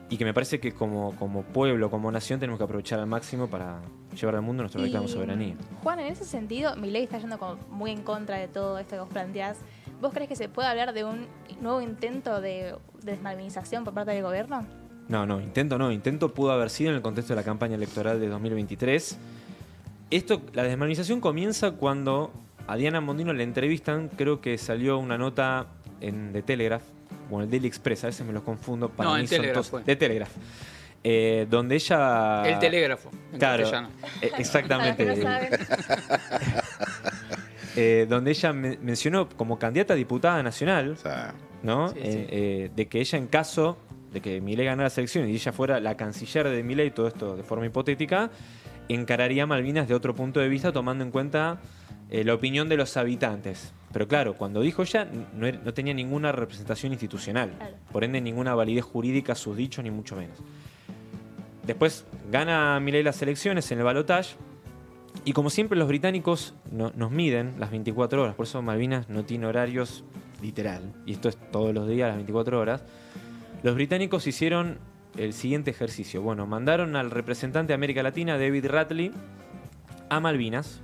y que me parece que como pueblo, como nación, tenemos que aprovechar al máximo para llevar al mundo nuestro reclamo de soberanía. Juan, en ese sentido, Milei está yendo como muy en contra de todo esto que vos planteás. ¿Vos crees que se puede hablar de un nuevo intento de desmalvinización por parte del gobierno? No, intento pudo haber sido en el contexto de la campaña electoral de 2023. La desmalvinización comienza cuando a Diana Mondino le entrevistan, creo que salió una nota en The Telegraph, o en el Daily Express, a veces me los confundo. No, en Telegraph fue. De Telegraph. Donde ella... El telégrafo, en castellano. Exactamente. Donde ella mencionó como candidata a diputada nacional, ¿no? Sí. De que ella, en caso de que Milei ganara las elecciones y ella fuera la canciller de Milei, todo esto de forma hipotética, encararía Malvinas de otro punto de vista, tomando en cuenta la opinión de los habitantes. Pero claro, cuando dijo ella, no tenía ninguna representación institucional. Claro. Por ende, ninguna validez jurídica a sus dichos, ni mucho menos. Después gana Milei las elecciones en el balotaje. Y como siempre, los británicos nos miden las 24 horas. Por eso Malvinas no tiene horarios literal. Y esto es todos los días, las 24 horas. Los británicos hicieron el siguiente ejercicio. Bueno, mandaron al representante de América Latina, David Ratley, a Malvinas.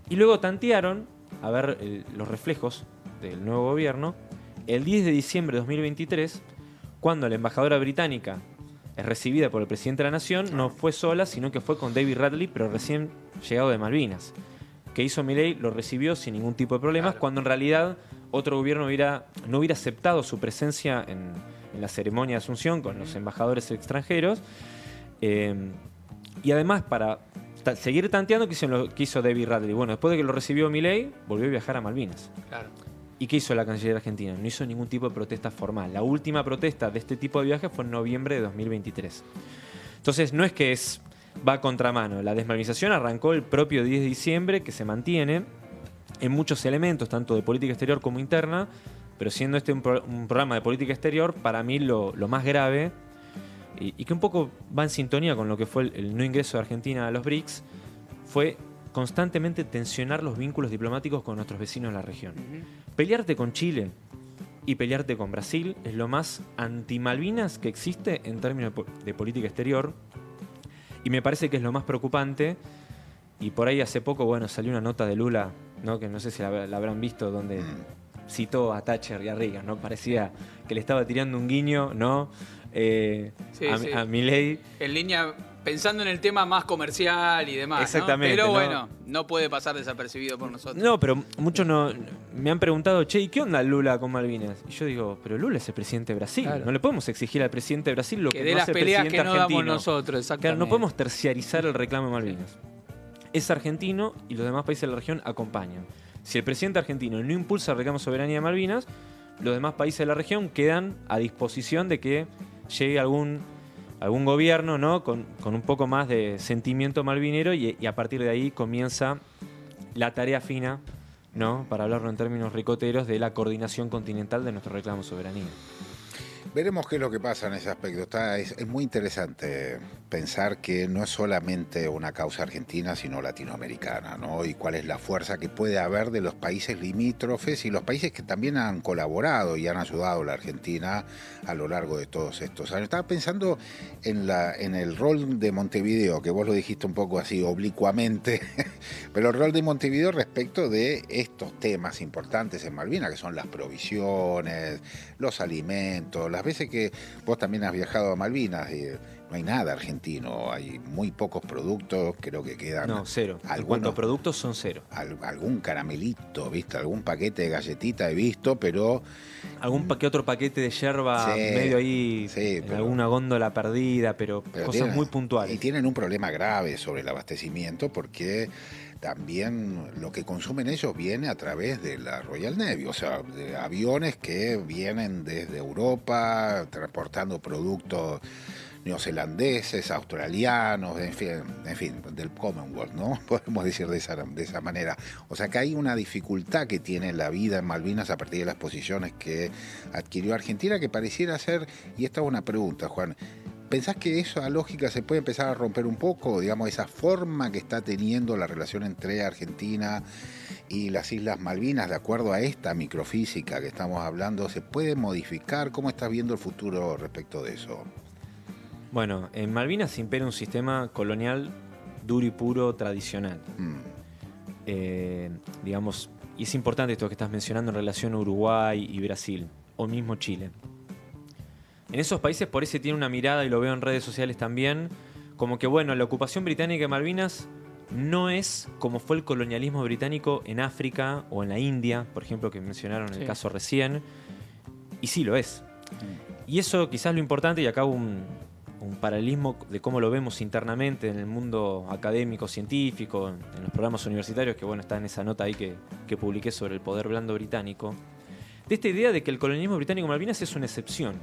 Y luego tantearon a ver los reflejos del nuevo gobierno el 10 de diciembre de 2023, cuando la embajadora británica es recibida por el presidente de la Nación, no fue sola, sino que fue con David Ratley, pero recién llegado de Malvinas. ¿Qué hizo Milei? Lo recibió sin ningún tipo de problemas, cuando en realidad otro gobierno no hubiera aceptado su presencia en la ceremonia de Asunción con los embajadores extranjeros. Y además, para seguir tanteando, ¿qué hizo David Ratley? Bueno, después de que lo recibió Milei, volvió a viajar a Malvinas. Claro. ¿Y qué hizo la Cancillería Argentina? No hizo ningún tipo de protesta formal. La última protesta de este tipo de viaje fue en noviembre de 2023. Entonces, no es que va a contramano. La desmalvinización arrancó el propio 10 de diciembre, que se mantiene en muchos elementos, tanto de política exterior como interna, pero siendo este un programa de política exterior, para mí lo más grave, y que un poco va en sintonía con lo que fue el no ingreso de Argentina a los BRICS, fue constantemente tensionar los vínculos diplomáticos con nuestros vecinos en la región. Pelearte con Chile y pelearte con Brasil es lo más anti-Malvinas que existe en términos de política exterior, y me parece que es lo más preocupante. Y por ahí hace poco, salió una nota de Lula, ¿no? Que no sé si la habrán visto, donde citó a Thatcher y a Reagan, ¿no? Parecía que le estaba tirando un guiño, ¿no? A Milei. En línea, pensando en el tema más comercial y demás. Exactamente. ¿no? Pero ¿no? bueno, no puede pasar desapercibido por nosotros. No, pero muchos me han preguntado, che, ¿y qué onda Lula con Malvinas? Y yo digo, pero Lula es el presidente de Brasil. Claro. No le podemos exigir al presidente de Brasil lo que de no las hace el peleas presidente que no argentino. damos nosotros, exactamente. Claro, no podemos terciarizar el reclamo de Malvinas. Es argentino y los demás países de la región acompañan. Si el presidente argentino no impulsa el reclamo de soberanía de Malvinas, los demás países de la región quedan a disposición de que llegue algún gobierno, ¿no? con un poco más de sentimiento malvinero y a partir de ahí comienza la tarea fina, ¿no? Para hablarlo en términos ricoteros, de la coordinación continental de nuestro reclamo de soberanía. Veremos qué es lo que pasa en ese aspecto. Es muy interesante pensar que no es solamente una causa argentina, sino latinoamericana, ¿no? Y cuál es la fuerza que puede haber de los países limítrofes y los países que también han colaborado y han ayudado a la Argentina a lo largo de todos estos años. Estaba pensando en el rol de Montevideo, que vos lo dijiste un poco así oblicuamente, pero el rol de Montevideo respecto de estos temas importantes en Malvinas, que son las provisiones, los alimentos, las veces que vos también has viajado a Malvinas, no hay nada argentino, hay muy pocos productos, creo que quedan... No, cero. En cuanto a productos son cero. Algún caramelito, ¿viste? Algún paquete de galletita he visto, pero... Que otro paquete de yerba medio ahí, en alguna góndola perdida, pero cosas muy puntuales. Y tienen un problema grave sobre el abastecimiento porque... También lo que consumen ellos viene a través de la Royal Navy, o sea, de aviones que vienen desde Europa transportando productos neozelandeses, australianos, en fin, del Commonwealth, ¿no? Podemos decir de esa manera. O sea que hay una dificultad que tiene la vida en Malvinas a partir de las posiciones que adquirió Argentina, que pareciera ser, y esta es una pregunta, Juan, ¿pensás que esa lógica se puede empezar a romper un poco? Digamos, esa forma que está teniendo la relación entre Argentina y las Islas Malvinas, de acuerdo a esta microfísica que estamos hablando, ¿se puede modificar? ¿Cómo estás viendo el futuro respecto de eso? Bueno, en Malvinas impera un sistema colonial duro y puro tradicional. Digamos, y es importante esto que estás mencionando en relación a Uruguay y Brasil, o mismo Chile. En esos países por eso tiene una mirada, y lo veo en redes sociales también, como que bueno, la ocupación británica de Malvinas no es como fue el colonialismo británico en África o en la India, por ejemplo, que mencionaron el caso recién, y sí lo es. Y eso quizás lo importante, y acá un paralelismo de cómo lo vemos internamente en el mundo académico, científico, en los programas universitarios, que bueno, está en esa nota ahí que publiqué sobre el poder blando británico, de esta idea de que el colonialismo británico en Malvinas es una excepción.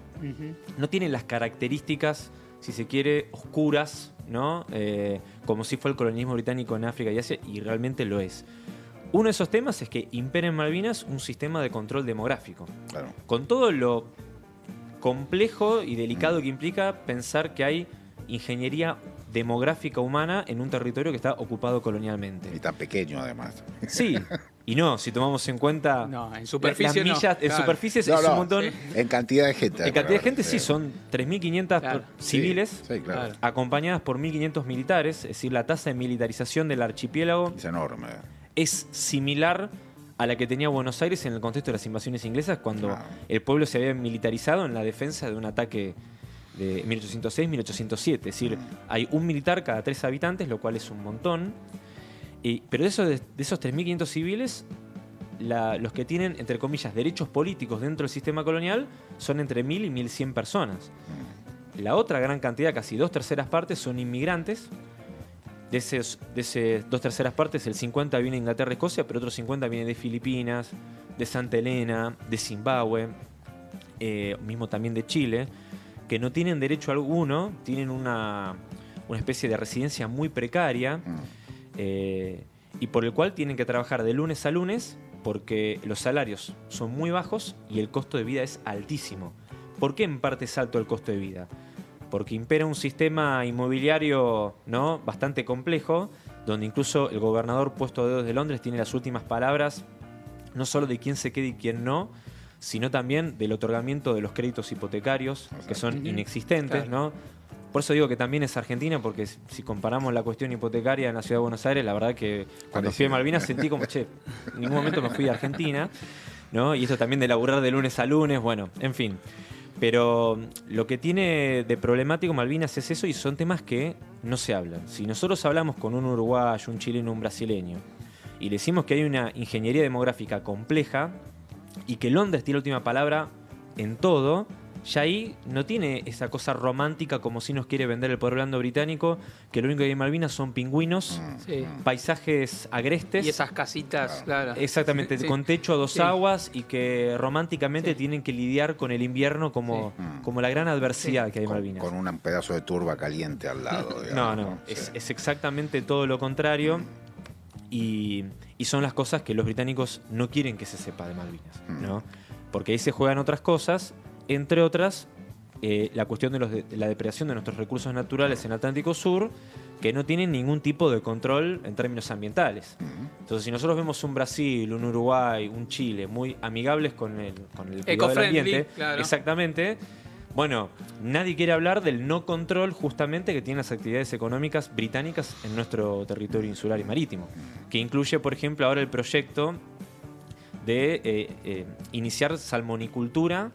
No tiene las características, si se quiere, oscuras, ¿no? Como si fue el colonialismo británico en África y Asia, y realmente lo es. Uno de esos temas es que impera en Malvinas un sistema de control demográfico. Claro. Con todo lo complejo y delicado que implica pensar que hay ingeniería demográfica humana en un territorio que está ocupado colonialmente. Y tan pequeño, además. Sí. Y no, si tomamos en cuenta... No, en superficie las millas, en superficie es un montón. Sí. En cantidad de gente. En cantidad de gente sí, son 3.500 civiles, acompañadas por 1.500 militares. Es decir, la tasa de militarización del archipiélago es enorme. Es similar a la que tenía Buenos Aires en el contexto de las invasiones inglesas, cuando el pueblo se había militarizado en la defensa de un ataque de 1806-1807. Es decir, hay un militar cada 3 habitantes, lo cual es un montón. Pero de esos 3.500 civiles, los que tienen, entre comillas, derechos políticos dentro del sistema colonial son entre 1.000 y 1.100 personas. La otra gran cantidad, casi 2/3 partes, son inmigrantes. De esas 2/3 partes, el 50 viene de Inglaterra y Escocia, pero otros 50 vienen de Filipinas, de Santa Elena, de Zimbabue, mismo también de Chile, que no tienen derecho alguno, tienen una especie de residencia muy precaria. Y por el cual tienen que trabajar de lunes a lunes porque los salarios son muy bajos y el costo de vida es altísimo. ¿Por qué en parte es alto el costo de vida? Porque impera un sistema inmobiliario, ¿no?, bastante complejo, donde incluso el gobernador puesto a dedos de Londres tiene las últimas palabras, no solo de quién se quede y quién no, sino también del otorgamiento de los créditos hipotecarios, que son inexistentes, ¿no? Por eso digo que también es Argentina, porque si comparamos la cuestión hipotecaria en la ciudad de Buenos Aires, la verdad que cuando fui a Malvinas sentí como, en ningún momento me fui a Argentina. ¿no? Y esto también de laburar de lunes a lunes, bueno, en fin. Pero lo que tiene de problemático Malvinas es eso, y son temas que no se hablan. Si nosotros hablamos con un uruguayo, un chileno, un brasileño, y le decimos que hay una ingeniería demográfica compleja y que Londres tiene la última palabra en todo, ya ahí no tiene esa cosa romántica como si nos quiere vender el poder blando británico, que lo único que hay en Malvinas son pingüinos, paisajes agrestes. Y esas casitas, claro. Exactamente, con techo a dos aguas, y que románticamente tienen que lidiar con el invierno como la gran adversidad que hay en Malvinas. Con un pedazo de turba caliente al lado. Digamos, no. Es exactamente todo lo contrario. Y son las cosas que los británicos no quieren que se sepa de Malvinas, ¿no? Porque ahí se juegan otras cosas, entre otras, la cuestión de la depredación de nuestros recursos naturales en Atlántico Sur, que no tienen ningún tipo de control en términos ambientales. Entonces, si nosotros vemos un Brasil, un Uruguay, un Chile muy amigables con el cuidado del ambiente, claro. Exactamente. Bueno, nadie quiere hablar del no control justamente que tienen las actividades económicas británicas en nuestro territorio insular y marítimo, que incluye, por ejemplo, ahora el proyecto de iniciar salmonicultura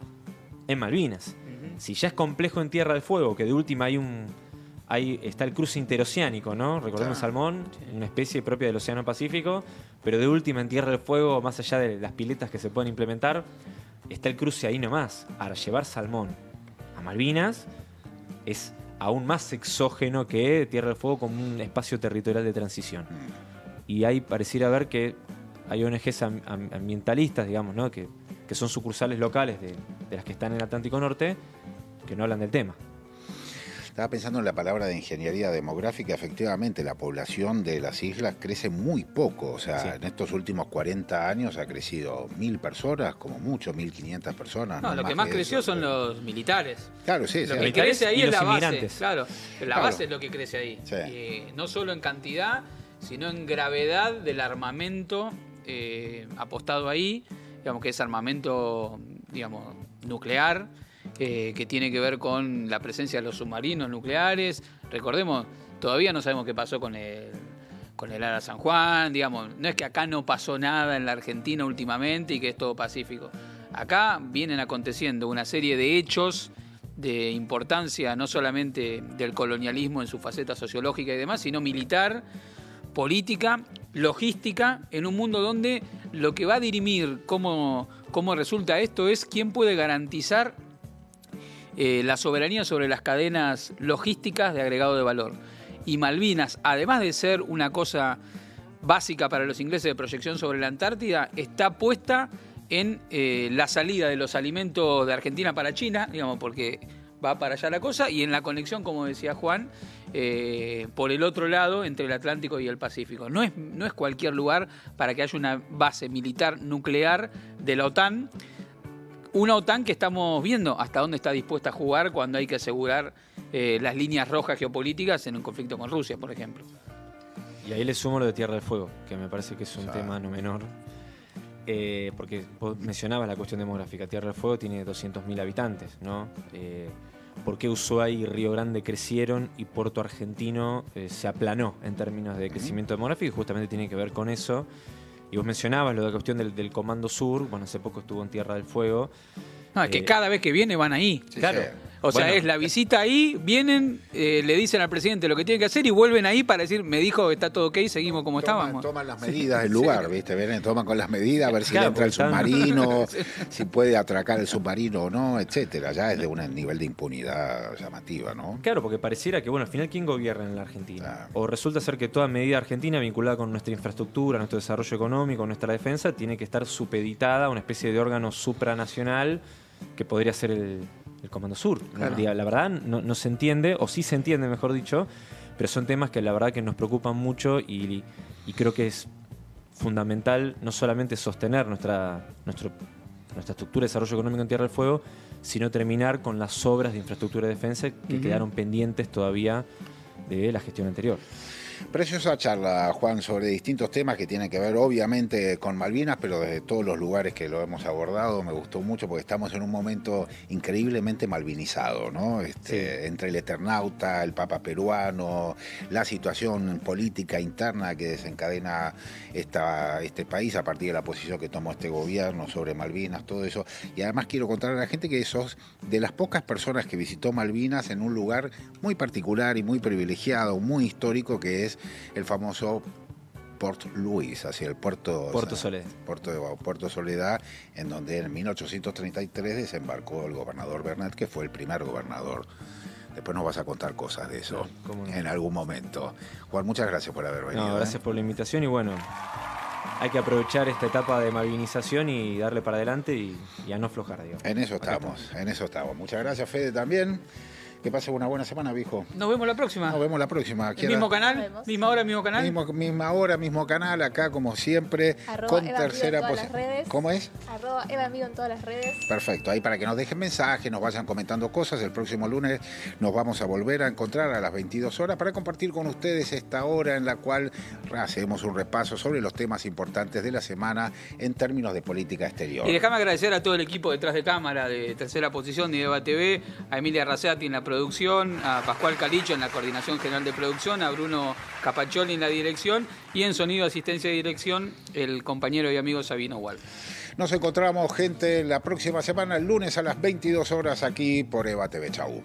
en Malvinas. Si ya es complejo en Tierra del Fuego, que de última está el cruce interoceánico, ¿no? Recordemos el salmón, una especie propia del Océano Pacífico, pero de última en Tierra del Fuego, más allá de las piletas que se pueden implementar, está el cruce ahí nomás. Ahora, llevar salmón a Malvinas es aún más exógeno que Tierra del Fuego como un espacio territorial de transición. Y ahí pareciera ver que hay ONGs ambientalistas, digamos, ¿no? que son sucursales locales de las que están en el Atlántico Norte, que no hablan del tema. Estaba pensando en la palabra de ingeniería demográfica. Efectivamente, la población de las islas crece muy poco. O sea, en estos últimos 40 años ha crecido 1.000 personas, como mucho, 1.500 personas. No, lo que más creció son los militares. Claro, sí. Lo que crece ahí es la base. Claro, la base es lo que crece ahí. Sí. No solo en cantidad, sino en gravedad del armamento apostado ahí, digamos que es armamento, digamos, nuclear, que tiene que ver con la presencia de los submarinos nucleares. Recordemos, todavía no sabemos qué pasó con el Ara San Juan, digamos, no es que acá no pasó nada en la Argentina últimamente y que es todo pacífico. Acá vienen aconteciendo una serie de hechos de importancia no solamente del colonialismo en su faceta sociológica y demás, sino militar, política, logística, en un mundo donde lo que va a dirimir cómo resulta esto es quién puede garantizar la soberanía sobre las cadenas logísticas de agregado de valor. Y Malvinas, además de ser una cosa básica para los ingleses de proyección sobre la Antártida, está puesta en la salida de los alimentos de Argentina para China, digamos, porque va para allá la cosa, y en la conexión, como decía Juan, por el otro lado, entre el Atlántico y el Pacífico. No es cualquier lugar para que haya una base militar nuclear de la OTAN. Una OTAN que estamos viendo hasta dónde está dispuesta a jugar cuando hay que asegurar las líneas rojas geopolíticas en un conflicto con Rusia, por ejemplo. Y ahí le sumo lo de Tierra del Fuego, que me parece que es un tema no menor. Porque vos mencionabas la cuestión demográfica. Tierra del Fuego tiene 200.000 habitantes, ¿no? ¿Por qué Ushuaia y Río Grande crecieron y Puerto Argentino se aplanó en términos de crecimiento demográfico? Y justamente tiene que ver con eso. Y vos mencionabas lo de la cuestión del Comando Sur. Bueno, hace poco estuvo en Tierra del Fuego. No, es que cada vez que viene van ahí. Sí, claro. sí. O sea, Bueno, es la visita ahí, vienen, le dicen al presidente lo que tiene que hacer y vuelven ahí para decir, me dijo que está todo ok, seguimos como estábamos. Toman las medidas del lugar, ¿viste? Vienen, toman con las medidas a ver si le entra el están... submarino, si puede atracar el submarino o no, etcétera. Ya es de un nivel de impunidad llamativa, ¿no? Claro, porque pareciera que, bueno, al final, ¿quién gobierna en la Argentina? Claro. O resulta ser que toda medida argentina vinculada con nuestra infraestructura, nuestro desarrollo económico, nuestra defensa, tiene que estar supeditada a una especie de órgano supranacional que podría ser el Comando Sur. Claro. La verdad no se entiende, o sí se entiende, mejor dicho, pero son temas que la verdad que nos preocupan mucho y creo que es fundamental no solamente sostener nuestra estructura de desarrollo económico en Tierra del Fuego, sino terminar con las obras de infraestructura de defensa que quedaron pendientes todavía de la gestión anterior. Preciosa charla, Juan, sobre distintos temas que tienen que ver obviamente con Malvinas, pero desde todos los lugares que lo hemos abordado me gustó mucho porque estamos en un momento increíblemente malvinizado, ¿no? Entre el Eternauta, el Papa peruano, la situación política interna que desencadena este país a partir de la posición que tomó este gobierno sobre Malvinas, todo eso. Y además quiero contar a la gente que sos de las pocas personas que visitó Malvinas en un lugar muy particular y muy privilegiado, muy histórico, que es el famoso Port Louis, hacia el puerto Soledad. Puerto Soledad, en donde en 1833 desembarcó el gobernador Bernet, que fue el primer gobernador. Después nos vas a contar cosas de eso en algún momento. Juan, muchas gracias por haber venido. No, gracias por la invitación y bueno, hay que aprovechar esta etapa de malvinización y darle para adelante y a no aflojar, digamos. En eso estamos. Muchas gracias, Fede, también. Que pase una buena semana, viejo. Nos vemos la próxima. El mismo canal, misma hora, mismo canal. Misma hora, mismo canal, acá como siempre. Con tercera posición. ¿Cómo es? @EvaMigo en todas las redes. Perfecto, ahí para que nos dejen mensajes, nos vayan comentando cosas. El próximo lunes nos vamos a volver a encontrar a las 22 horas para compartir con ustedes esta hora en la cual hacemos un repaso sobre los temas importantes de la semana en términos de política exterior. Y déjame agradecer a todo el equipo detrás de cámara de Tercera Posición y de Eva TV, a Emilia Raceati en la producción, a Pascual Calicho en la coordinación general de producción, a Bruno Capaccioli en la dirección y en sonido, asistencia y dirección, el compañero y amigo Sabino Wall. Nos encontramos, gente, la próxima semana, el lunes a las 22 horas aquí por Eva TV. Chau.